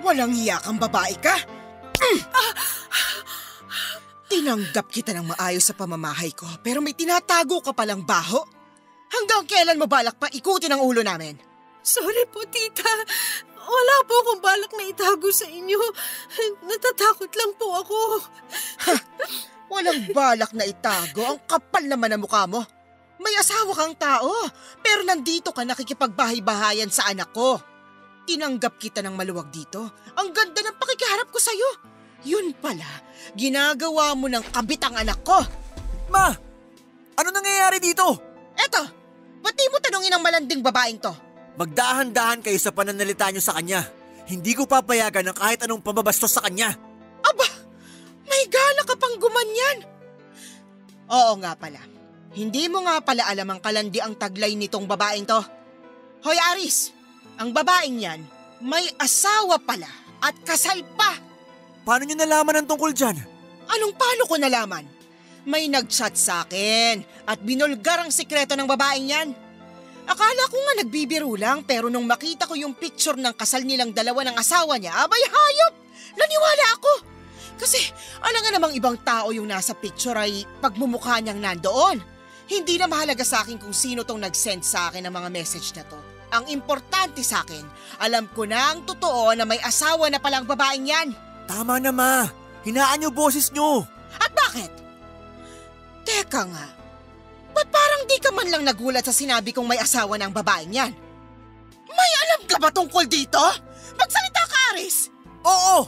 Walang hiya kang babae ka? Tinanggap kita ng maayos sa pamamahay ko pero may tinatago ka palang baho. Hanggang kailan mo balak pa ikutin ang ulo namin? Sorry po, tita. Wala po akong balak na itago sa inyo. Natatakot lang po ako. Walang balak na itago. Ang kapal naman ang mukha mo. May asawa kang tao pero nandito ka nakikipagbahay-bahayan sa anak ko. Tinanggap kita ng maluwag dito. Ang ganda ng pakikiharap ko sa'yo. Yun pala, ginagawa mo ng kabit ang anak ko. Ma! Ano nangyayari dito? Eto, ba't di mo tanungin ang malanding babaeng to? Magdahan-dahan kayo sa pananalita niyo sa kanya. Hindi ko papayagan ng kahit anong pambabastos sa kanya. Aba, may gana ka pang gumanyan. Oo nga pala. Hindi mo nga pala alam ang kalandi ang taglay nitong babaeng to. Hoy Aris, ang babaeng yan may asawa pala at kasal pa. Paano niyo nalaman ang tungkol dyan? Anong paano ko nalaman? May nag-chat sa akin at binulgar ang sikreto ng babaeng yan. Akala ko nga nagbibiro lang pero nung makita ko yung picture ng kasal nilang dalawa ng asawa niya, abay hayop! Naniwala ako! Kasi alam nga namang ibang tao yung nasa picture ay pagmumukha niyang nandoon. Hindi na mahalaga sa akin kung sino tong nag-send sa akin ng mga message na to. Ang importante sa akin, alam ko na ang totoo na may asawa na palang babaeng yan. Tama na ma, hinaan niyo boses niyo. At bakit? Teka nga, ba't parang di ka man lang nagulat sa sinabi kong may asawa ng babaeng yan? May alam ka ba tungkol dito? Magsalita ka, Aris! Oo,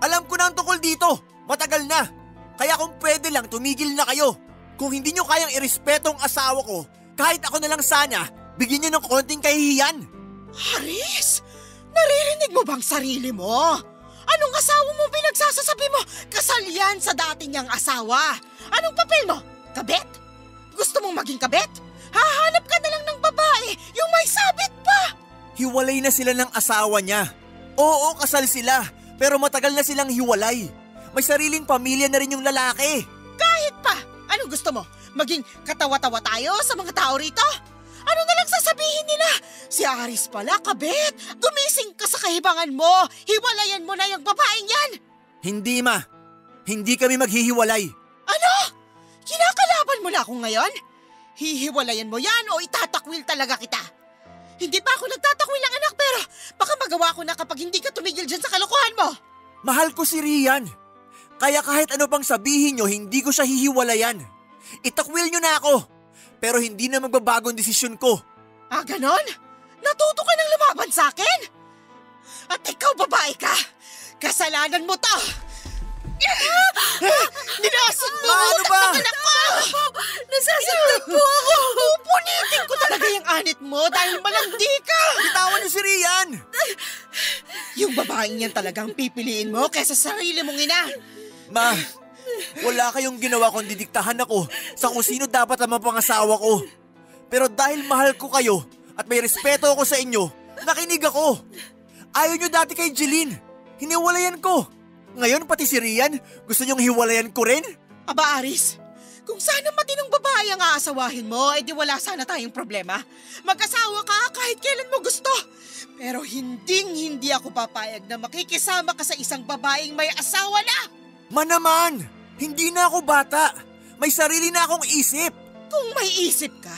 alam ko na ang tungkol dito. Matagal na. Kaya kung pwede lang, tumigil na kayo. Kung hindi niyo kayang irespeto ang asawa ko, kahit ako na lang sana, bigyan niyo ng konting kahihiyan. Aris, naririnig mo bang sarili mo? Anong asawa mo pinagsasasabi mo? Kasal yan sa dati niyang asawa. Anong papel mo? Kabet? Gusto mong maging kabet? Hahanap ka na lang ng babae, yung may sabit pa. Hiwalay na sila ng asawa niya. Oo, kasal sila, pero matagal na silang hiwalay. May sariling pamilya na rin yung lalaki. Kahit pa, anong gusto mo? Maging katawa-tawa tayo sa mga tao rito? Ano na lang sasabihin nila? Si Aris pala, kabet. Gumising ka sa kahibangan mo. Hiwalayan mo na yung babaeng yan. Hindi ma. Hindi kami maghihiwalay. Ano? Kinakalaban mo na ako ngayon? Hihiwalayan mo yan o itatakwil talaga kita? Hindi pa ako nagtatakwil ng anak pero baka magawa ko na kapag hindi ka tumigil dyan sa kalokohan mo. Mahal ko si Rian. Kaya kahit ano pang sabihin nyo, hindi ko siya hihiwalayan. Itakwil nyo na ako. Pero hindi na magbabago ang desisyon ko. Ah, ganon? Natuto ka ng lumaban sa akin? At ikaw babae ka! Kasalanan mo to! Ninasag mo! Ano ba? Nasasaktan po ako! Pupunitin ko talaga yung anit mo dahil malandi ka! Bitawan niyo si Rian! Yung babaeng yan talagang pipiliin mo kaysa sarili mong ina! Ma, wala kayong ginawa kundi didiktahan ako sa kung sino dapat ang mapangasawa ko. Pero dahil mahal ko kayo at may respeto ako sa inyo, nakinig ako. Ayaw niyo dati kay Jeline. Hiniwalayan ko. Ngayon pati si Rian, gusto niyong hiwalayan ko rin? Aba Aris, kung sana matinong babae ang aasawahin mo, edi wala sana tayong problema. Mag-asawa ka kahit kailan mo gusto. Pero hindi ako papayag na makikisama ka sa isang babaeng may asawa na. Ma naman, hindi na ako bata. May sarili na akong isip. Kung may isip ka,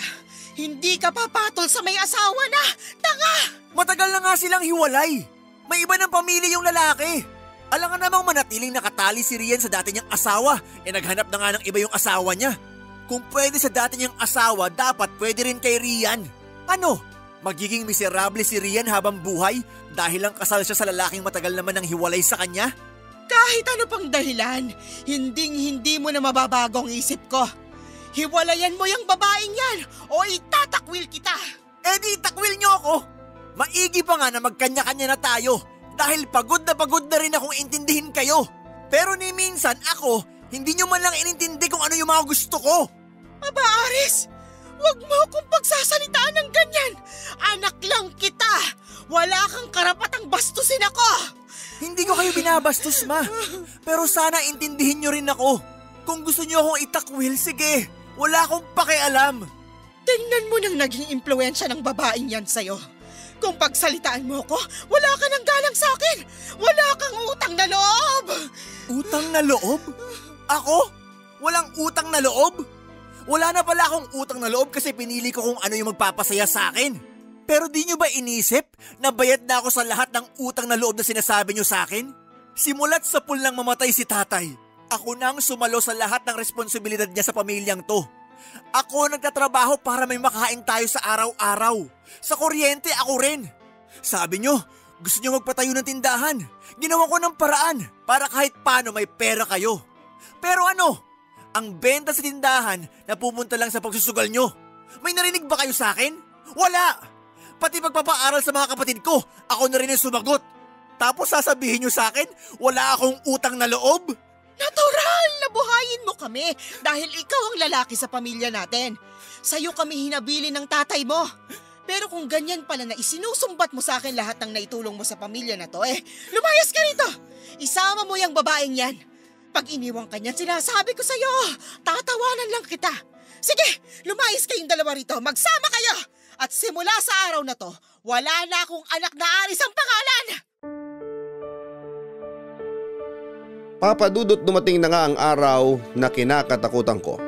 hindi ka papatol sa may asawa na. Tanga! Matagal na nga silang hiwalay. May iba ng pamilya yung lalaki. Alangan namang manatiling nakatali si Rian sa dati niyang asawa, naghanap na nga ng iba yung asawa niya. Kung pwede sa dati niyang asawa, dapat pwede rin kay Rian. Ano? Magiging miserable si Rian habang buhay dahil lang kasal siya sa lalaking matagal naman ng hiwalay sa kanya? Kahit ano pang dahilan, hindi mo na mababago ang isip ko. Hiwalayan mo yung babaeng yan o itatakwil kita. Di takwil niyo ako. Maigi pa nga na magkanya-kanya na tayo. Dahil pagod na rin akong intindihin kayo. Pero ni minsan ako, hindi nyo man lang inintindi kung ano yung mga gusto ko. Aba Aris, wag mo akong pagsasalitaan ng ganyan. Anak lang kita. Wala kang karapatang bastusin ako. Hindi ko kayo binabastos, ma. Pero sana intindihin nyo rin ako. Kung gusto nyo akong itakwil, sige. Wala akong pakialam. Tingnan mo nang naging impluensya ng babaeng yan sa'yo. Kung pagsalitaan mo ko, wala ka ng galang sa akin. Wala kang utang na loob. Utang na loob? Ako? Walang utang na loob? Wala na pala akong utang na loob kasi pinili ko kung ano yung magpapasaya sa akin. Pero di nyo ba inisip na bayad na ako sa lahat ng utang na loob na sinasabi nyo sa akin? Simulat sa pulang mamatay si tatay, ako na ang sumalo sa lahat ng responsibilidad niya sa pamilyang to. Ako nagtatrabaho para may makain tayo sa araw-araw. Sa kuryente ako rin. Sabi nyo, gusto nyo magpatayo ng tindahan. Ginawa ko ng paraan para kahit paano may pera kayo. Pero ano? Ang benta sa tindahan na pumunta lang sa pagsusugal nyo. May narinig ba kayo sa akin? Wala! Pati pagpapaaral sa mga kapatid ko, ako na rin yung sumagot. Tapos sasabihin nyo sa akin, wala akong utang na loob? Natural na buhayin mo kami dahil ikaw ang lalaki sa pamilya natin. Sa'yo kami hinabili ng tatay mo. Pero kung ganyan pala na isinusumbat mo sa akin lahat ng naitulong mo sa pamilya na to, lumayas ka rito. Isama mo yung babaeng yan. Pag iniwang ka niyan, sinasabi ko sa'yo, tatawanan lang kita. Sige, lumayas kayong dalawa rito, magsama kayo. At simula sa araw na to, wala na akong anak na Aris ang pangalan. Papa Dudut, dumating na nga ang araw na kinakatakutan ko.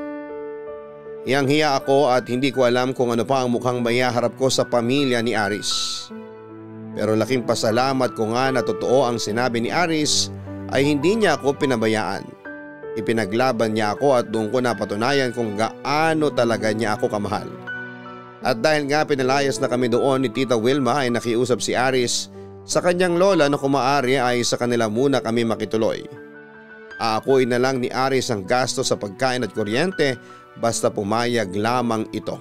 Hiyang-hiya ako at hindi ko alam kung ano pa ang mukhang maiharap ko sa pamilya ni Aris. Pero laking pasalamat ko nga na totoo ang sinabi ni Aris ay hindi niya ako pinabayaan. Ipinaglaban niya ako at doon ko napatunayan kung gaano talaga niya ako kamahal. At dahil nga pinalayas na kami doon ni Tita Wilma ay nakiusap si Aris sa kanyang lola na kung maaari ay sa kanila muna kami makituloy. Aakuin na lang ni Aris ang gasto sa pagkain at kuryente basta pumayag lamang ito.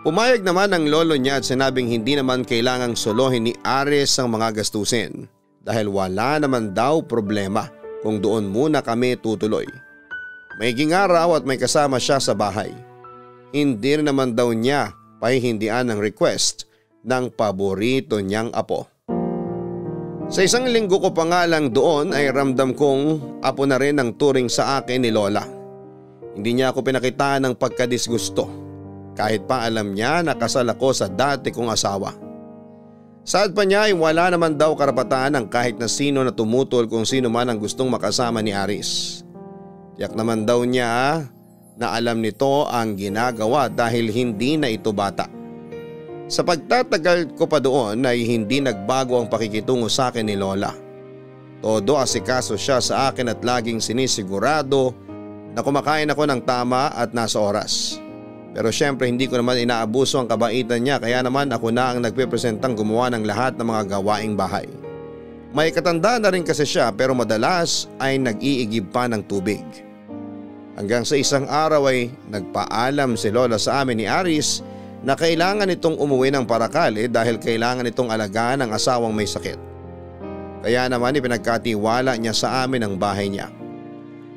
Pumayag naman ang lolo niya at sinabing hindi naman kailangang solohin ni Aris ang mga gastusin dahil wala naman daw problema kung doon muna kami tutuloy. May gingaraw at may kasama siya sa bahay. Hindi naman daw niya pahihindian ang request ng paborito niyang apo. Sa isang linggo ko pa nga lang doon ay ramdam kong apo na rin ang turing sa akin ni Lola. Hindi niya ako pinakitaan ng pagkadisgusto kahit pa alam niya na kasal ako sa dati kong asawa. Saad pa niya ay wala naman daw karapatan ng kahit na sino na tumutol kung sino man ang gustong makasama ni Aris. Tiyak naman daw niya na alam nito ang ginagawa dahil hindi na ito bata. Sa pagtatagal ko pa doon ay hindi nagbago ang pakikitungo sa akin ni Lola. Todo asikaso siya sa akin at laging sinisigurado na kumakain ako ng tama at nasa oras. Pero syempre hindi ko naman inaabuso ang kabaitan niya kaya naman ako na ang nagpepresentang gumawa ng lahat ng mga gawaing bahay. May katanda na rin kasi siya pero madalas ay nag-iigib pa ng tubig. Hanggang sa isang araw ay nagpaalam si Lola sa amin ni Aris na kailangan itong umuwi ng Paracale dahil kailangan itong alagaan ng asawang may sakit. Kaya naman ipinagkatiwala niya sa amin ang bahay niya.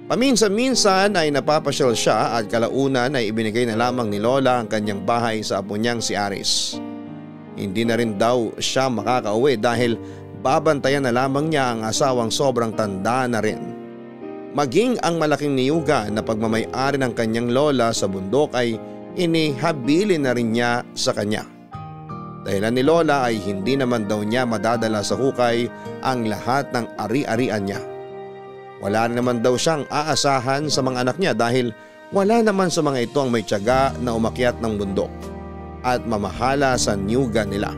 Paminsan-minsan ay napapasyal siya at kalaunan ay ibinigay na lamang ni Lola ang kanyang bahay sa apo niyang si Aris. Hindi na rin daw siya makakauwi dahil babantayan na lamang niya ang asawang sobrang tanda na rin. Maging ang malaking niyuga na pagmamay-ari ng kanyang lola sa bundok ay inihabilin na rin niya sa kanya. Dahilan ni Lola ay hindi naman daw niya madadala sa hukay ang lahat ng ari-arian niya. Wala naman daw siyang aasahan sa mga anak niya dahil wala naman sa mga ito ang may tiyaga na umakyat ng bundok at mamahala sa niyuga nila.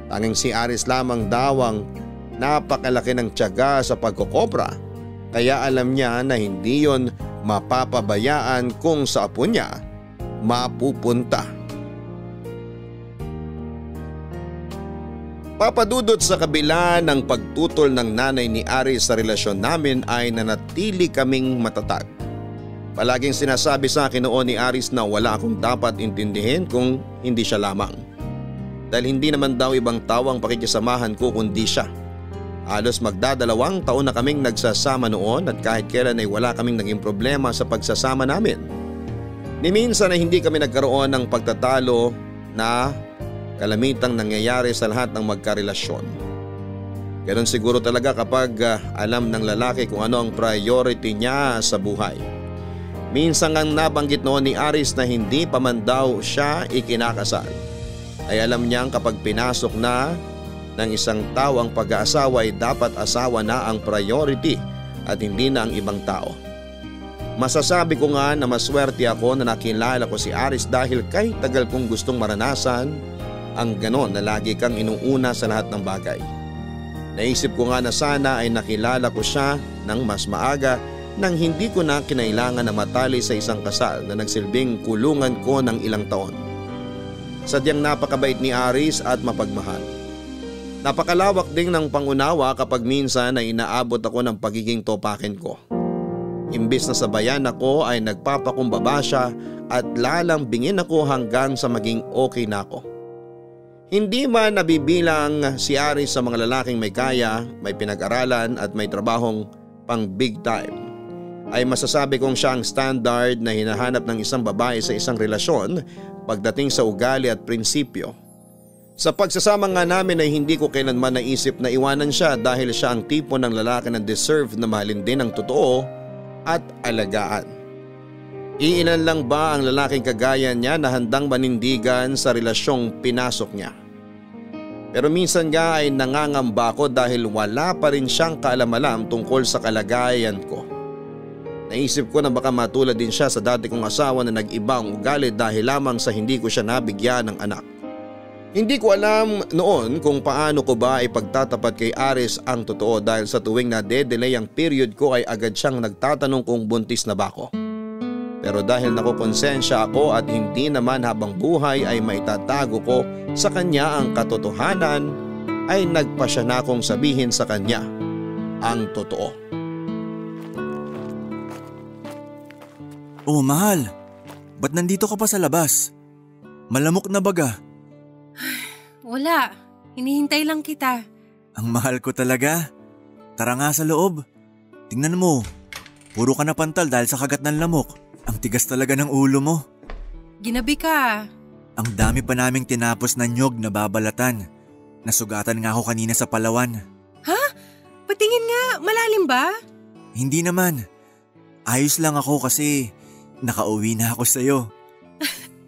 Tanging si Aris lamang daw ang napakalaki ng tiyaga sa pagkokobra kaya alam niya na hindi yon mapapabayaan kung sa apo niya mapupunta. Papadudot sa kabila ng pagtutol ng nanay ni Aris sa relasyon namin ay nanatili kaming matatag. Palaging sinasabi sa akin noon ni Aris na wala akong dapat intindihin kung hindi siya lamang. Dahil hindi naman daw ibang tao ang pakikisamahan ko kundi siya. Halos magdadalawang taon na kaming nagsasama noon at kahit kailan ay wala kaming naging problema sa pagsasama namin. Ni minsan ay hindi kami nagkaroon ng pagtatalo na kalamitang nangyayari sa lahat ng magkarelasyon. Ganon siguro talaga kapag alam ng lalaki kung ano ang priority niya sa buhay. Minsan ang nabanggit noon ni Aris na hindi pa man daw siya ikinakasal. Ay alam niyang kapag pinasok na ng isang tao ang pag-aasawa ay dapat asawa na ang priority at hindi na ang ibang tao. Masasabi ko nga na maswerte ako na nakilala ko si Aris dahil kahit tagal kong gustong maranasan ang ganon na lagi kang inuuna sa lahat ng bagay. Naisip ko nga na sana ay nakilala ko siya ng mas maaga nang hindi ko na kinailangan na matali sa isang kasal na nagsilbing kulungan ko ng ilang taon. Sadyang napakabait ni Aris at mapagmahal. Napakalawak ding ng pangunawa kapag minsan ay inaabot ako ng pagiging topakin ko. Imbis na sabayan ako ay nagpapakumbaba siya at lalambingin ako hanggang sa maging okay na ako. Hindi man nabibilang si Aris sa mga lalaking may kaya, may pinag-aralan at may trabahong pang big time, ay masasabi kong siya ang standard na hinahanap ng isang babae sa isang relasyon pagdating sa ugali at prinsipyo. Sa pagsasama nga namin ay hindi ko kailanman naisip na iwanan siya dahil siya ang tipo ng lalaki na deserve na mahalin din ng totoo at alagaan. Iilan lang ba ang lalaking kagaya niya na handang manindigan sa relasyong pinasok niya? Pero minsan nga ay nangangamba ko dahil wala pa rin siyang kaalam-alam tungkol sa kalagayan ko. Naisip ko na baka matulad din siya sa dati kong asawa na nag-iba ang ugali dahil lamang sa hindi ko siya nabigyan ng anak. Hindi ko alam noon kung paano ko ba ipagtatapat kay Aris ang totoo dahil sa tuwing na-delay ang period ko ay agad siyang nagtatanong kung buntis na ba ako. Pero dahil nakukonsensya ako at hindi naman habang buhay ay maitatago ko sa kanya ang katotohanan, ay nagpa siya na akong sabihin sa kanya ang totoo. Oh mahal, ba't nandito ka pa sa labas? Malamok na baga? Wala, hinihintay lang kita. Ang mahal ko talaga. Tara nga sa loob. Tingnan mo, puro ka na pantal dahil sa kagat ng lamok. Ang tigas talaga ng ulo mo. Ginabi ka. Ang dami pa naming tinapos na nyog na babalatan. Nasugatan nga ako kanina sa Palawan. Ha? Patingin nga, malalim ba? Hindi naman. Ayos lang ako kasi nakauwi na ako sa'yo.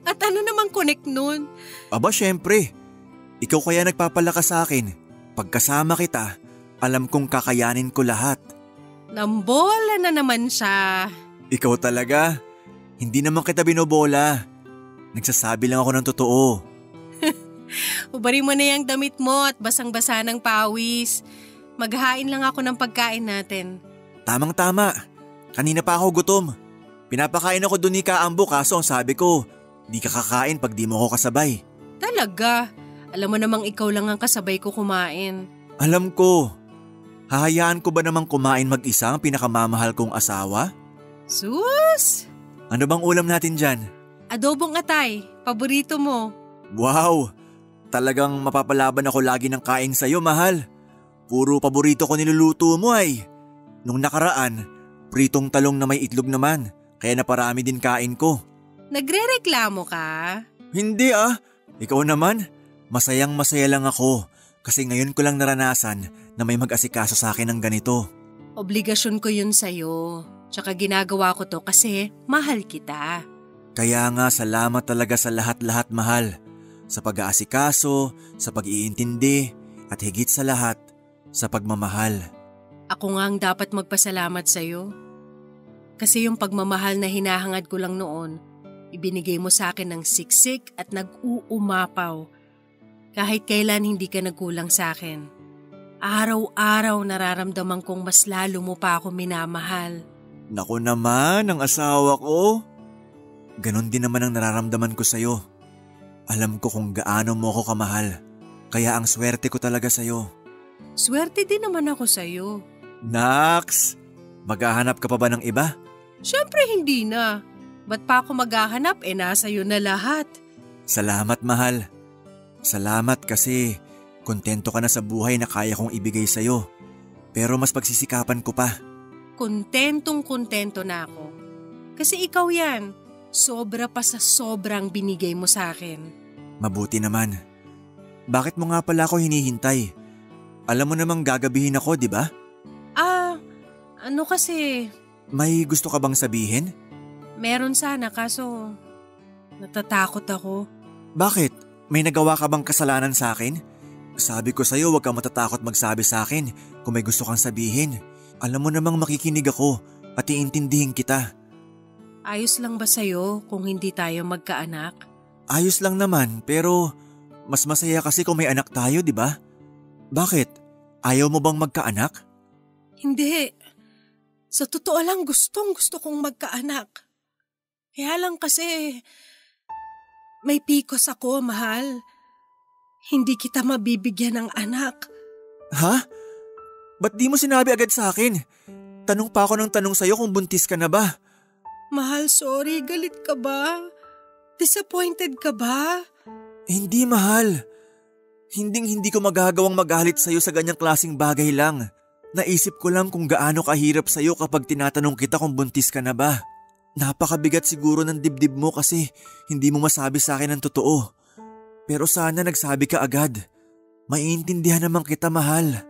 At ano namang connect nun? Aba syempre, ikaw kaya nagpapalakas sa akin. Pagkasama kita, alam kong kakayanin ko lahat. Lambola na naman siya. Ikaw talaga? Hindi naman kita binobola. Nagsasabi lang ako ng totoo. Ubari mo na yung damit mo at basang-basa ng pawis. Maghahain lang ako ng pagkain natin. Tamang-tama. Kanina pa ako gutom. Pinapakain ako dun ni Kaambo kaso ang sabi ko, di ka kakain pag di mo ako kasabay. Talaga? Alam mo namang ikaw lang ang kasabay ko kumain. Alam ko. Hahayaan ko ba namang kumain mag-isa ang pinakamamahal kong asawa? Sus! Ano bang ulam natin dyan? Adobong atay, paborito mo. Wow! Talagang mapapalaban ako lagi ng kain sa'yo, mahal. Puro paborito ko niluluto mo ay. Nung nakaraan, pritong talong na may itlog naman, kaya naparami din kain ko. Nagrereklamo ka? Hindi ah, ikaw naman. Masayang masaya lang ako kasi ngayon ko lang naranasan na may mag-asikaso sa akin ng ganito. Obligasyon ko yun sa'yo. Tsaka ginagawa ko to kasi mahal kita. Kaya nga salamat talaga sa lahat-lahat, mahal. Sa pag-aasikaso, sa pag-iintindi, at higit sa lahat, sa pagmamahal. Ako nga ang dapat magpasalamat sa'yo. Kasi yung pagmamahal na hinahangad ko lang noon, ibinigay mo sa akin ng siksik at nag-uumapaw. Kahit kailan hindi ka nagkulang sa akin. Araw-araw nararamdaman kong mas lalo mo pa ako minamahal. Naku naman, ang asawa ko. Ganon din naman ang nararamdaman ko sa'yo. Alam ko kung gaano mo ako kamahal. Kaya ang swerte ko talaga sa'yo. Swerte din naman ako sa'yo. Naks! Maghahanap ka pa ba ng iba? Siyempre hindi na. Ba't pa ako maghahanap nasa'yo na lahat? Salamat, mahal. Salamat kasi kontento ka na sa buhay na kaya kong ibigay sa'yo. Pero mas pagsisikapan ko pa. Kontentong-kontento na ako. Kasi ikaw yan. Sobra pa sa sobrang binigay mo sa akin. Mabuti naman. Bakit mo nga pala ako hinihintay? Alam mo namang gagabihin ako, di ba? Ano kasi? May gusto ka bang sabihin? Meron sana kaso natatakot ako. Bakit? May nagawa ka bang kasalanan sa akin? Sabi ko sa'yo huwag kang matatakot magsabi sa akin kung may gusto kang sabihin. Alam mo namang makikinig ako at iintindihin kita. Ayos lang ba sa'yo kung hindi tayo magkaanak? Ayos lang naman pero mas masaya kasi kung may anak tayo, di ba? Bakit? Ayaw mo bang magkaanak? Hindi. Sa totoo lang gusto kong magkaanak. Kaya lang kasi may pikos ako, mahal. Hindi kita mabibigyan ng anak. Ha? Ba't di mo sinabi agad sa akin? Tanong pa ako ng tanong sa'yo kung buntis ka na ba? Mahal, sorry. Galit ka ba? Disappointed ka ba? Hindi, mahal. Hindi ko magagawang magalit sa'yo sa ganyang klaseng bagay lang. Naisip ko lang kung gaano kahirap sa'yo kapag tinatanong kita kung buntis ka na ba. Napakabigat siguro ng dibdib mo kasi hindi mo masabi sa akin ang totoo. Pero sana nagsabi ka agad. Maiintindihan naman kita, mahal.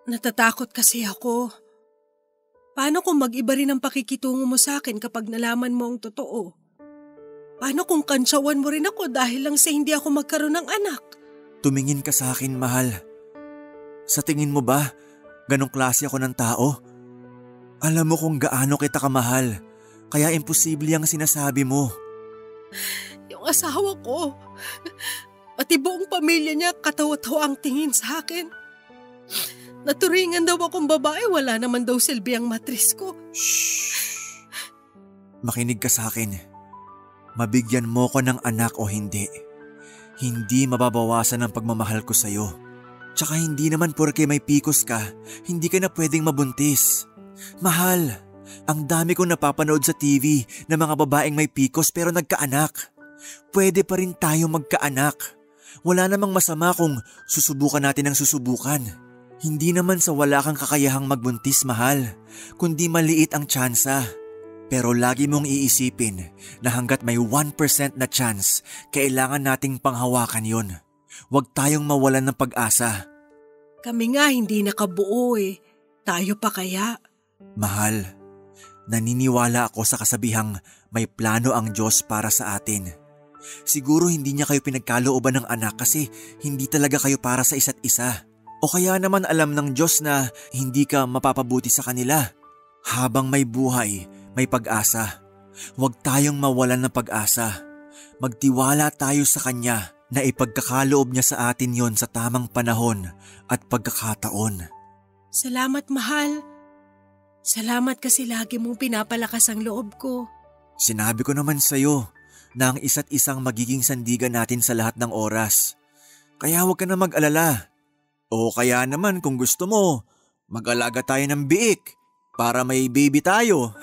Natatakot kasi ako. Paano kung mag-iba rin ang pakikitungo mo sa akin kapag nalaman mo ang totoo? Paano kung kantsawan mo rin ako dahil lang sa hindi ako magkaroon ng anak? Tumingin ka sa akin, mahal. Sa tingin mo ba, ganong klase ako ng tao? Alam mo kung gaano kita kamahal, kaya imposible ang sinasabi mo. Yung asawa ko, pati buong pamilya niya katawa-tawa ang tingin sa akin. Naturingan daw akong babae, wala naman daw silbi ang matris ko. Shhh! Makinig ka sa akin. Mabigyan mo ko ng anak o hindi. Hindi mababawasan ang pagmamahal ko sa'yo. Tsaka hindi naman porke may pikos ka, hindi ka na pwedeng mabuntis. Mahal, ang dami kong napapanood sa TV na mga babaeng may pikos pero nagkaanak. Pwede pa rin tayo magkaanak. Wala namang masama kung susubukan natin ang susubukan. Hindi naman sa wala kang kakayahang magbuntis, mahal, kundi maliit ang tsansa. Pero lagi mong iisipin na hanggat may 1% na chance, kailangan nating panghawakan yon. Huwag tayong mawalan ng pag-asa. Kami nga hindi nakabuo eh. Tayo pa kaya? Mahal, naniniwala ako sa kasabihang may plano ang Diyos para sa atin. Siguro hindi niya kayo pinagkalooban ng anak kasi hindi talaga kayo para sa isa't isa. O kaya naman alam ng Diyos na hindi ka mapapabuti sa kanila. Habang may buhay, may pag-asa. Huwag tayong mawalan ng pag-asa. Magtiwala tayo sa Kanya na ipagkakaloob niya sa atin yon sa tamang panahon at pagkakataon. Salamat, mahal. Salamat kasi lagi mong pinapalakas ang loob ko. Sinabi ko naman sa'yo na ang isa't isang magiging sandigan natin sa lahat ng oras. Kaya huwag ka na mag-alala. O kaya naman kung gusto mo, Mag-alaga tayo ng biik para may baby tayo.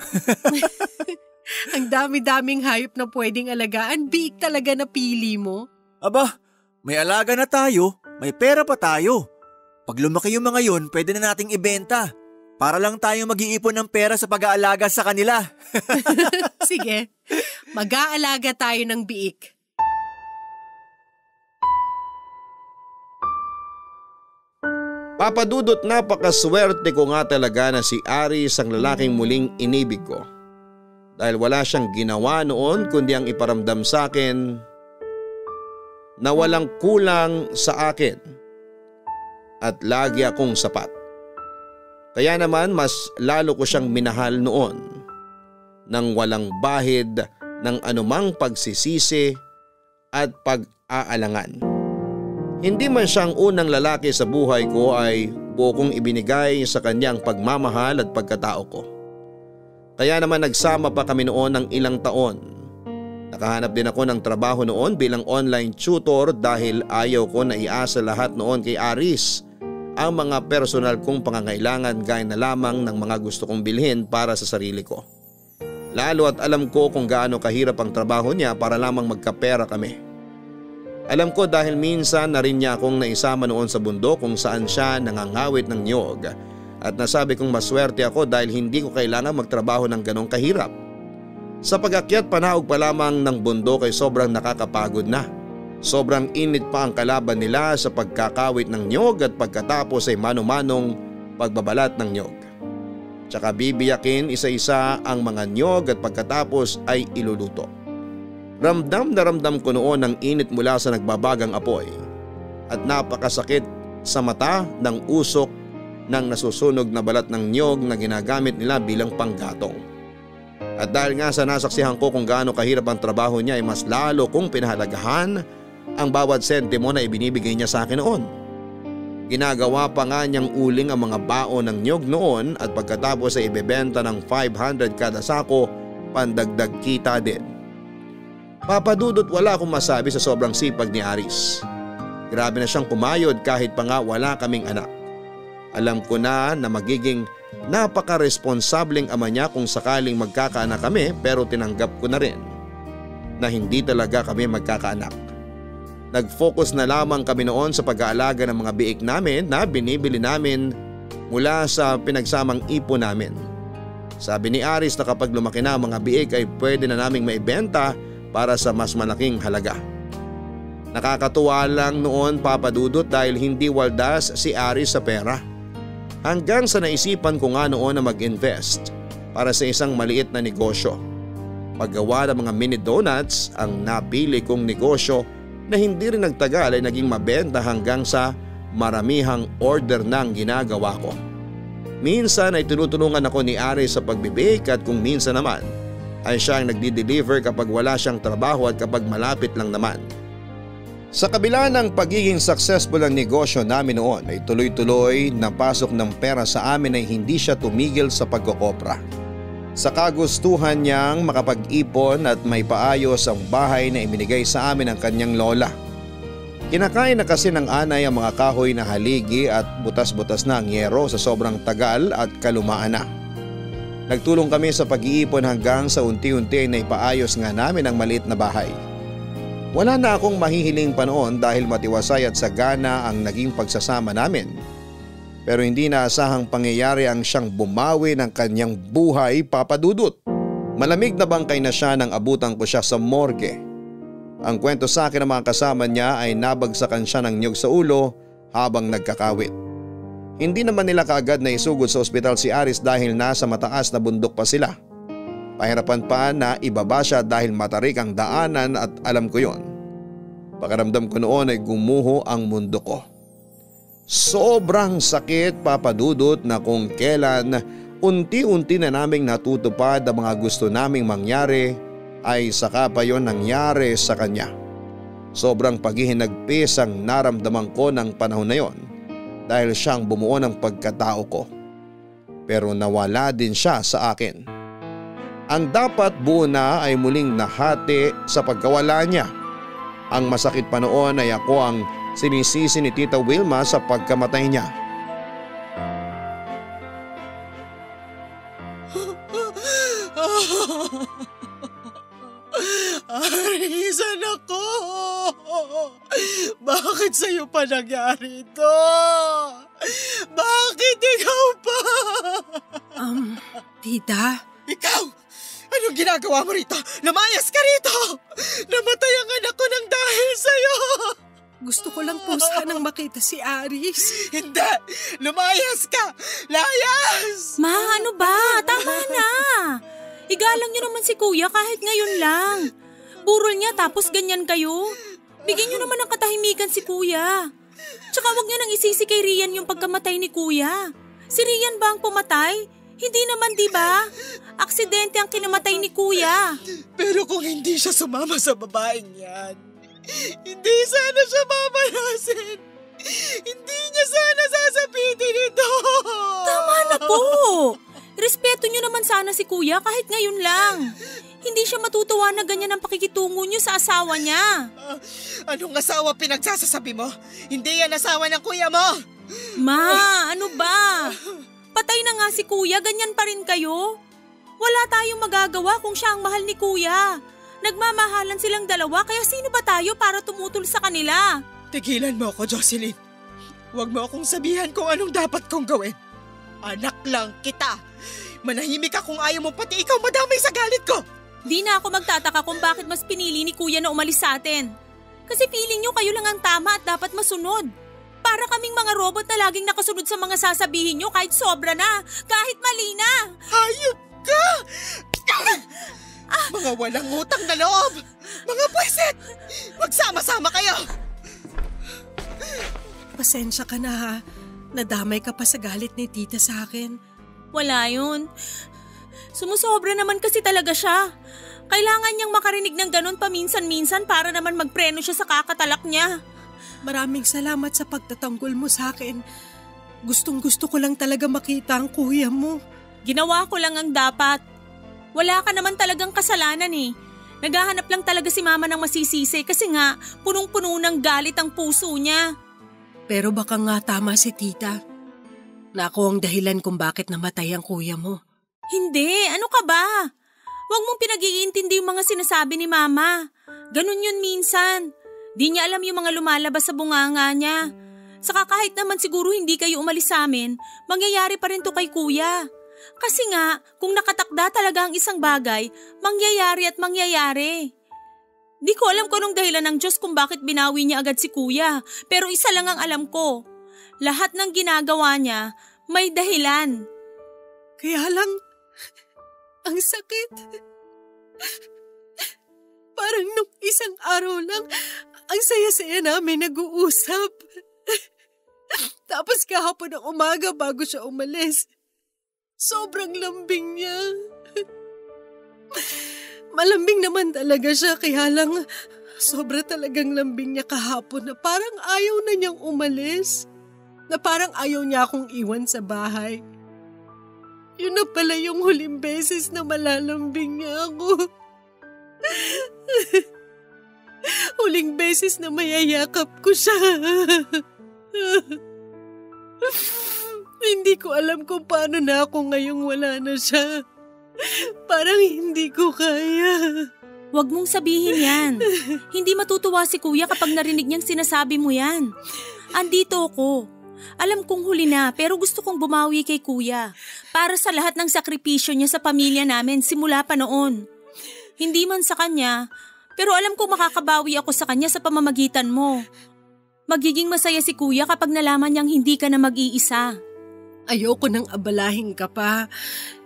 Ang dami-daming hayop na pwedeng alagaan, biik talaga na pili mo. Aba, may alaga na tayo, may pera pa tayo. Pag lumaki yung mga yun, pwede na nating ibenta. Para lang tayo mag-iipon ng pera sa pag-aalaga sa kanila. Sige, mag-aalaga tayo ng biik. Papa Dudut, napakaswerte ko nga talaga na si Aris ang lalaking muling inibig ko. Dahil wala siyang ginawa noon kundi ang iparamdam sa akin na walang kulang sa akin at lagi akong sapat. Kaya naman mas lalo ko siyang minahal noon nang walang bahid ng anumang pagsisisi at pag-aalangan. Hindi man siyang unang lalaki sa buhay ko ay buo kong ibinigay sa kanyang pagmamahal at pagkatao ko. Kaya naman nagsama pa kami noon ng ilang taon. Nakahanap din ako ng trabaho noon bilang online tutor dahil ayaw ko na iasa lahat noon kay Aris ang mga personal kong pangangailangan gaya na lamang ng mga gusto kong bilhin para sa sarili ko. Lalo at alam ko kung gaano kahirap ang trabaho niya para lamang magkapera kami. Alam ko dahil minsan na rin niya akong naisama noon sa bundok kung saan siya nangangawit ng niyog at nasabi kong maswerte ako dahil hindi ko kailangan magtrabaho ng ganong kahirap. Sa pag-akyat panaog pa lamang ng bundok ay sobrang nakakapagod na. Sobrang init pa ang kalaban nila sa pagkakawit ng niyog at pagkatapos ay mano-manong pagbabalat ng niyog. Tsaka bibiyakin isa-isa ang mga niyog at pagkatapos ay iluluto. Ramdam na ramdam ko noon ang init mula sa nagbabagang apoy at napakasakit sa mata ng usok ng nasusunog na balat ng niyog na ginagamit nila bilang panggatong. At dahil nga sa nasaksihan ko kung gaano kahirap ang trabaho niya ay mas lalo kong pinahalagahan ang bawat sentimo na ibinibigay niya sa akin noon. Ginagawa pa nga niyang uling ang mga baon ng niyog noon at pagkatapos ay ibebenta ng 500 kada sako, pandagdag kita din. Papa Dudut, wala akong masabi sa sobrang sipag ni Aris. Grabe na siyang kumayod kahit pa nga wala kaming anak. Alam ko na magiging napaka-responsableng ama niya kung sakaling magkakaanak kami pero tinanggap ko na rin na hindi talaga kami magkakaanak. Nag-focus na lamang kami noon sa pag-aalaga ng mga biik namin na binibili namin mula sa pinagsamang ipon namin. Sabi ni Aris na kapag lumaki na ang mga biik ay pwede na naming maibenta para sa mas malaking halaga. Nakakatuwa lang noon, Papa Dudut, dahil hindi waldas si Aris sa pera. Hanggang sa naisipan ko nga noon na mag-invest para sa isang maliit na negosyo. Paggawa ng mga mini donuts ang napili kong negosyo na hindi rin nagtagal ay naging mabenta hanggang sa maramihang order ng ginagawa ko. Minsan ay tinutulungan ako ni Aris sa pagbibake at kung minsan naman ay siya ang nagdi-deliver kapag wala siyang trabaho at kapag malapit lang naman. Sa kabila ng pagiging successful ang negosyo namin noon ay tuloy-tuloy na pasok ng pera sa amin ay hindi siya tumigil sa pagkokopra. Sa kagustuhan niyang makapag-ipon at may paayos ang bahay na ibinigay sa amin ng kanyang lola. Kinakain na kasi ng anay ang mga kahoy na haligi at butas-butas na ang yero sa sobrang tagal at kalumaan na. Nagtulong kami sa pag-iipon hanggang sa unti-unti na ipaayos nga namin ang maliit na bahay. Wala na akong mahihiling pa noon dahil matiwasay at sagana ang naging pagsasama namin. Pero hindi naasahang pangyayari ang siyang bumawi ng kanyang buhay, Papa Dudut. Malamig na bangkay na siya nang abutan ko siya sa morgue. Ang kwento sa akin ng mga kasama niya ay nabagsakan siya ng niyog sa ulo habang nagkakawit. Hindi naman nila kaagad na isugod sa ospital si Aris dahil nasa mataas na bundok pa sila. Pahirapan pa na ibaba siya dahil matarik ang daanan at alam ko yon. Pakiramdam ko noon ay gumuho ang mundo ko. Sobrang sakit, Papa Dudut, na kung kailan unti-unti na naming natutupad ang mga gusto naming mangyari ay saka pa yon nangyari sa kanya. Sobrang paghihinagpis ang naramdaman ko ng panahon na yon dahil siyang bumuo ng pagkatao ko. Pero nawala din siya sa akin. Ang dapat buo na ay muling nahati sa pagkawala niya. Ang masakit pa noon ay ako ang sinisisi ni Tita Wilma sa pagkamatay niya. Aris, anak ko! Bakit sa'yo pa nangyari ito? Bakit ikaw pa? Tita? Ikaw! Anong ginagawa mo rito? Lumayas ka rito! Namatay ang anak ko nang dahil sa'yo! Gusto ko lang po sanang makita si Aris. Hindi! Lumayas ka! Layas! Ma, ano ba? Tama na! Igalang niyo naman si kuya kahit ngayon lang. Burol niya tapos ganyan kayo. Bigyan niyo naman ng katahimikan si kuya. Tsaka wag niyo nang isisi kay Rian yung pagkamatay ni kuya. Si Rian ba ang pumatay? Hindi naman, di ba? Aksidente ang kinamatay ni kuya. Pero kung hindi siya sumama sa babaeng yan, hindi sana siya mamalasin. Hindi niya sana sasabitin ito. Tama na po. Respeto niyo naman sana si kuya kahit ngayon lang. Hindi siya matutuwa na ganyan ang pakikitungo niyo sa asawa niya. Anong asawa pinagsasasabi mo? Hindi yan asawa ng kuya mo. Ma, ano ba? Patay na nga si kuya, ganyan pa rin kayo. Wala tayong magagawa kung siya ang mahal ni kuya. Nagmamahalan silang dalawa kaya sino ba tayo para tumutol sa kanila? Tigilan mo ako, Jocelyn. Huwag mo akong sabihan kung anong dapat kong gawin. Anak lang kita. Manahimik ka kung ayaw mo pati ikaw madamay sa galit ko. Di na ako magtataka kung bakit mas pinili ni kuya na umalis sa atin. Kasi feeling nyo kayo lang ang tama at dapat masunod. Para kaming mga robot na laging nakasunod sa mga sasabihin nyo kahit sobra na, kahit mali na. Hayop ka! Mga walang utang na loob! Mga pweset! Magsama-sama kayo! Pasensya ka na ha. Nadamay ka pa sa galit ni tita sa akin. Wala yun. Sumusobra naman kasi talaga siya. Kailangan niyang makarinig ng ganun paminsan-minsan para naman magpreno siya sa kakatalak niya. Maraming salamat sa pagtatanggol mo sa akin. Gustong-gusto ko lang talaga makita ang kuya mo. Ginawa ko lang ang dapat. Wala ka naman talagang kasalanan eh. Naghahanap lang talaga si mama ng masisisi kasi nga punong-puno ng galit ang puso niya. Pero baka nga tama si tita. Na ako ang dahilan kung bakit namatay ang kuya mo. Hindi, ano ka ba? Huwag mong pinag-iintindi yung mga sinasabi ni mama. Ganun yun minsan. Di niya alam yung mga lumalabas sa bunganga niya. Saka kahit naman siguro hindi kayo umalis sa amin, mangyayari pa rin to kay kuya. Kasi nga, kung nakatakda talaga ang isang bagay, mangyayari at mangyayari. Di ko alam kung anong dahilan ng Diyos kung bakit binawi niya agad si kuya. Pero isa lang ang alam ko. Lahat ng ginagawa niya, may dahilan. Kaya lang, ang sakit. Parang nung isang araw lang, ang saya-saya namin nag-uusap. Tapos kahapon ng umaga bago siya umalis, sobrang lambing niya. Malambing naman talaga siya, kaya lang sobra talagang lambing niya kahapon na parang ayaw na niyang umalis. Na parang ayaw niya akong iwan sa bahay. Yun na pala yung huling beses na malalambing niya ako. Huling beses na mayayakap ko siya. Hindi ko alam kung paano na ako ngayong wala na siya. Parang hindi ko kaya. Huwag mong sabihin yan. Hindi matutuwa si kuya kapag narinig niyang sinasabi mo yan. Andito ako. Alam kong huli na pero gusto kong bumawi kay kuya para sa lahat ng sakripisyo niya sa pamilya namin simula pa noon. Hindi man sa kanya, pero alam kong makakabawi ako sa kanya sa pamamagitan mo. Magiging masaya si kuya kapag nalaman niyang hindi ka na mag-iisa. Ayoko nang abalahin ka pa.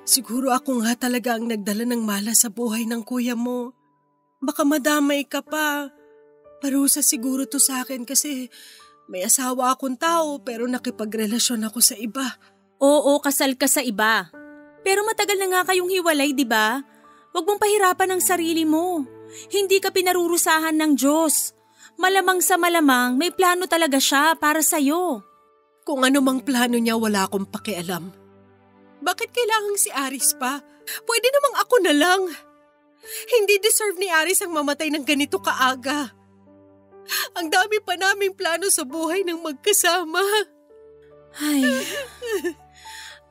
Siguro ako nga talaga ang nagdala ng malas sa buhay ng kuya mo. Baka madamay ka pa. Parusa siguro to sa akin kasi may asawa akong tao pero nakipagrelasyon ako sa iba. Oo, kasal ka sa iba. Pero matagal na nga kayong hiwalay, di ba? Huwag mong pahirapan ang sarili mo. Hindi ka pinarurusahan ng Diyos. Malamang sa malamang, may plano talaga siya para sa'yo. Kung ano mang plano niya, wala akong pakialam. Bakit kailangan si Aris pa? Pwede namang ako na lang. Hindi deserve ni Aris ang mamatay ng ganito kaaga. Ang dami pa naming plano sa buhay ng magkasama. Ay,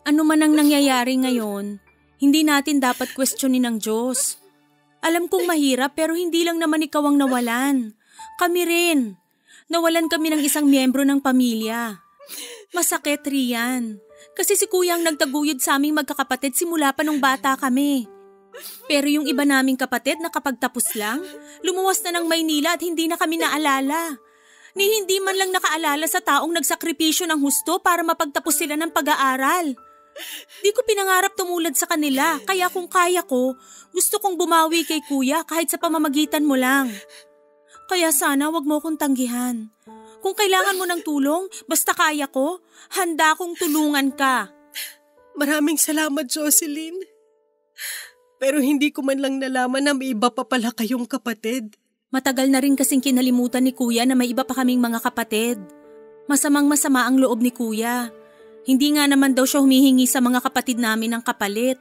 ano man ang nangyayari ngayon, Hindi natin dapat questionin ng Diyos. Alam kong mahirap pero hindi lang naman ikaw ang nawalan. Kami rin. Nawalan kami ng isang miyembro ng pamilya. Masakit, Rian. Kasi si Kuya ang nagtaguyod sa aming magkakapatid simula pa nung bata kami. Pero yung iba naming kapatid na kapag tapos lang, lumuwas na ng Maynila at hindi na kami naalala. Ni hindi man lang nakaalala sa taong nagsakripisyo ng husto para mapagtapos sila ng pag-aaral. Di ko pinangarap tumulad sa kanila, kaya kung kaya ko, gusto kong bumawi kay Kuya kahit sa pamamagitan mo lang. Kaya sana wag mo akong tanggihan. Kung kailangan mo ng tulong, basta kaya ko, handa akong tulungan ka. Maraming salamat, Jocelyn. Pero hindi ko man lang nalaman na may iba pa pala kayong kapatid. Matagal na rin kasing kinalimutan ni Kuya na may iba pa kaming mga kapatid. Masamang-masama ang loob ni Kuya. Hindi nga naman daw siya humihingi sa mga kapatid namin ng kapalit.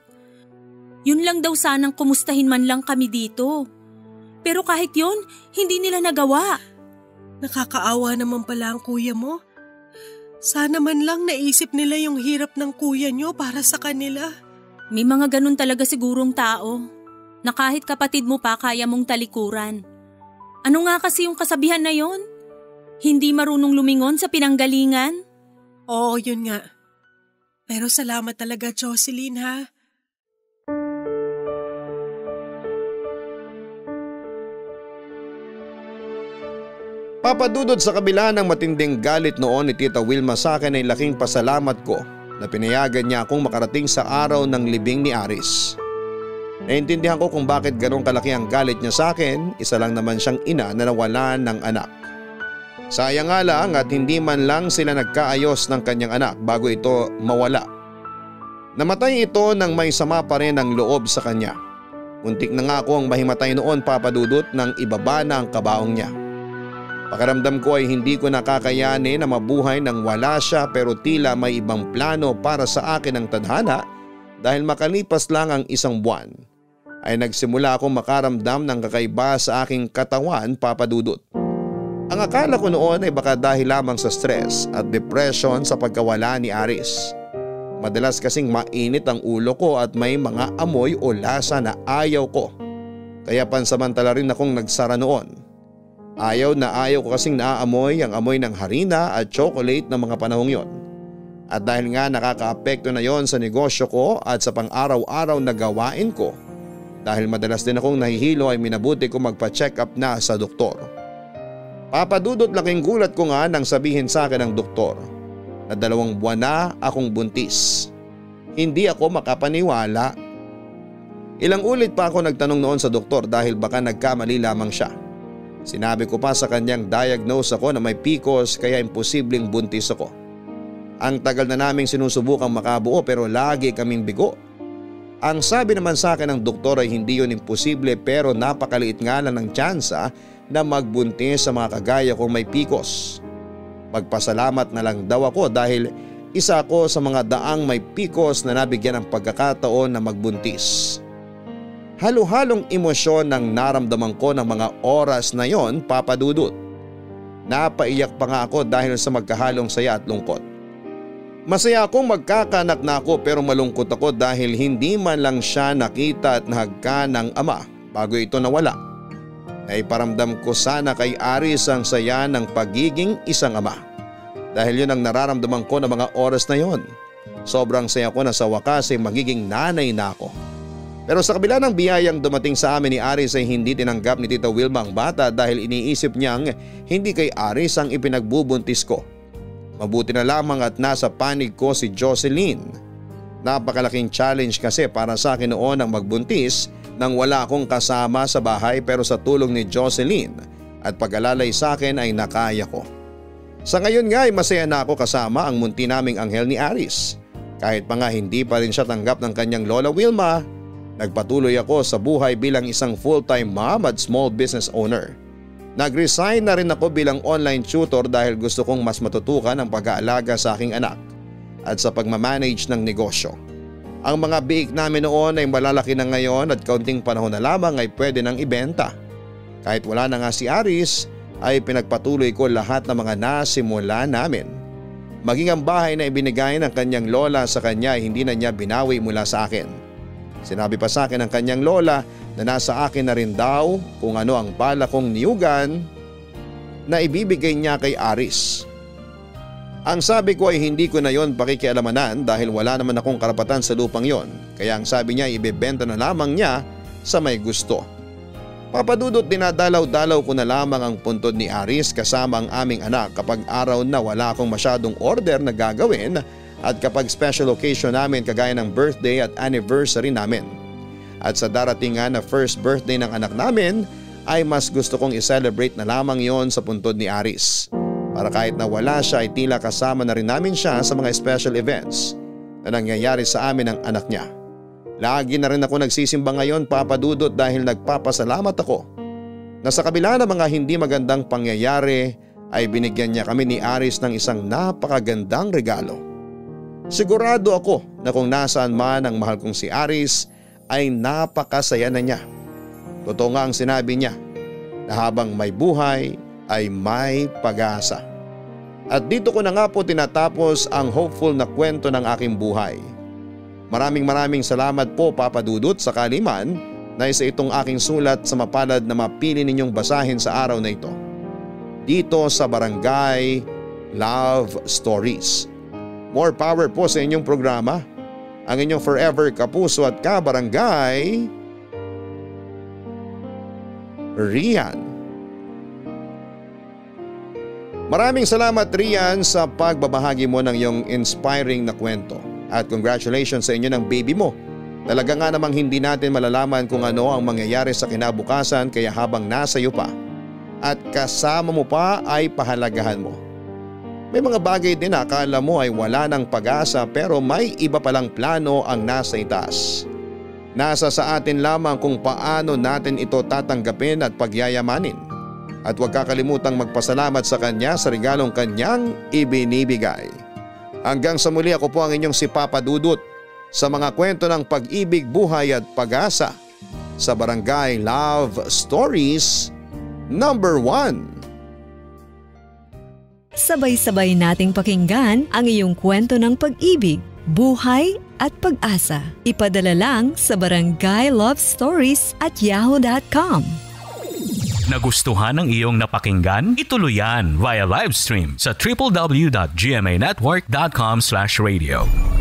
Yun lang daw sanang kumustahin man lang kami dito. Pero kahit yun, hindi nila nagawa. Nakakaawa naman pala ang kuya mo. Sana man lang naisip nila yung hirap ng kuya nyo para sa kanila. May mga ganun talaga sigurong tao. Na kahit kapatid mo pa kaya mong talikuran. Ano nga kasi yung kasabihan na yon? Hindi marunong lumingon sa pinanggalingan? Oo, yun nga. Pero salamat talaga, Jocelyn, ha? Papadudod sa kabila ng matinding galit noon ni Tita Wilma sa akin ay laking pasalamat ko na pinayagan niya akong makarating sa araw ng libing ni Aris. Naintindihan ko kung bakit ganong kalaki ang galit niya sa akin, isa lang naman siyang ina na nawalan ng anak. Sayang nga lang at hindi man lang sila nagkaayos ng kanyang anak bago ito mawala. Namatay ito nang may sama pa rin ang loob sa kanya. Muntik na nga ako ang mahimatay noon, Papadudot, nang ibaba na ang kabaong niya. Pakiramdam ko ay hindi ko nakakayanin na mabuhay nang wala siya, pero tila may ibang plano para sa akin ang tadhana dahil makalipas lang ang isang buwan ay nagsimula akong makaramdam ng kakaiba sa aking katawan, Papadudot. Ang akala ko noon ay baka dahil lamang sa stress at depression sa pagkawala ni Aris. Madalas kasing mainit ang ulo ko at may mga amoy o lasa na ayaw ko. Kaya pansamantala rin akong nagsara noon. Ayaw ko kasing naaamoy ang amoy ng harina at chocolate ng mga panahong yon. At dahil nga nakakaapekto na yon sa negosyo ko at sa pang-araw-araw na gawain ko, dahil madalas din akong nahihilo ay minabuti ko magpa-check up na sa doktor. Papadudot, laking gulat ko nga nang sabihin sa akin ng doktor na 2 buwan na akong buntis. Hindi ako makapaniwala. Ilang ulit pa ako nagtanong noon sa doktor dahil baka nagkamali lamang siya. Sinabi ko pa sa kanyang diagnose ako na may PCOS kaya imposibleng buntis ako. Ang tagal na naming sinusubukang makabuo pero lagi kaming bigo. Ang sabi naman sa akin ng doktor ay hindi yun imposible pero napakaliit nga lang ng tsansa na magbuntis sa mga kagaya kong may PCOS. Magpasalamat na lang daw ako dahil isa ako sa mga daang may PCOS na nabigyan ng pagkakataon na magbuntis. Halo-halong emosyon ang naramdaman ko ng mga oras na yon, Papadudot. Napaiyak pa nga ako dahil sa magkahalong saya at lungkot. Masaya akong magkakanak na ako pero malungkot ako dahil hindi man lang siya nakita at nahagka ng ama bago ito nawala. Naiparamdam ko sana kay Aris ang saya ng pagiging isang ama. Dahil yun ang nararamdaman ko ng mga oras na yon. Sobrang saya ko na sa wakas ay magiging nanay na ako. Pero sa kabila ng biyayang dumating sa amin ni Aris ay hindi tinanggap ni Tita Wilma ang bata dahil iniisip niyang hindi kay Aris ang ipinagbubuntis ko. Mabuti na lamang at nasa panig ko si Jocelyn. Napakalaking challenge kasi para sa akin noon ang magbuntis nang wala akong kasama sa bahay, pero sa tulong ni Jocelyn at pag-alalay sa akin ay nakaya ko. Sa ngayon nga ay masaya na ako kasama ang munti naming anghel ni Aris. Kahit pa nga hindi pa rin siya tanggap ng kanyang Lola Wilma, nagpatuloy ako sa buhay bilang isang full-time mom at small business owner. Nag-resign na rin ako bilang online tutor dahil gusto kong mas matutukan ang pag-aalaga sa aking anak at sa pagmamanage ng negosyo. Ang mga biik namin noon ay malalaki na ngayon at kaunting panahon na lamang ay pwede nang ibenta. Kahit wala na nga si Aris ay pinagpatuloy ko lahat ng mga nasimula namin. Maging ang bahay na ibinigay ng kanyang lola sa kanya ay hindi na niya binawi mula sa akin. Sinabi pa sa akin ng kanyang lola na nasa akin na rin daw kung ano ang bala kong niyugan na ibibigay niya kay Aris. Ang sabi ko ay hindi ko na yon pakikialamanan dahil wala naman akong karapatan sa lupang yon, kaya ang sabi niya ibebenta na lamang niya sa may gusto. Papadudot, dinadalaw-dalaw ko na lamang ang puntod ni Aris kasama ang aming anak kapag araw na wala akong masyadong order na gagawin at kapag special occasion namin kagaya ng birthday at anniversary namin. At sa darating nga na first birthday ng anak namin ay mas gusto kong i-celebrate na lamang yon sa puntod ni Aris. Para kahit na wala siya ay tila kasama na rin namin siya sa mga special events na nangyayari sa amin ng anak niya. Lagi na rin ako nagsisimba ngayon, Papa Dudut, dahil nagpapasalamat ako na sa kabila ng mga hindi magandang pangyayari ay binigyan niya kami ni Aris ng isang napakagandang regalo. Sigurado ako na kung nasaan man ang mahal kong si Aris ay napakasaya na niya. Totoo nga ang sinabi niya na habang may buhay ay may pag-asa. At dito ko na nga po tinatapos ang hopeful na kwento ng aking buhay. Maraming salamat po, Papa Dudut, sakali man na isa itong aking sulat sa mapalad na mapili ninyong basahin sa araw na ito. Dito sa Barangay Love Stories. More power po sa inyong programa. Ang inyong forever kapuso at kabarangay, Rian. Maraming salamat, Rian, sa pagbabahagi mo ng iyong inspiring na kwento. At congratulations sa inyo ng baby mo. Talaga nga namang hindi natin malalaman kung ano ang mangyayari sa kinabukasan, kaya habang nasa iyo pa at kasama mo pa ay pahalagahan mo. May mga bagay din na akala mo ay wala ng pag-asa pero may iba palang plano ang nasa itaas. Nasa sa atin lamang kung paano natin ito tatanggapin at pagyayamanin. At huwag kakalimutang magpasalamat sa kanya sa regalong kanyang ibinibigay. Hanggang sa muli, ako po ang inyong si Papa Dudut sa mga kwento ng pag-ibig, buhay at pag-asa sa Barangay Love Stories number 1. Sabay-sabay nating pakinggan ang iyong kwento ng pag-ibig, buhay at pag-asa. Ipadala lang sa barangaylovestories@yahoo.com. Nagustuhan ng iyong napakinggan? Ituloy yan via live stream sa www.gmanetwork.com/radio.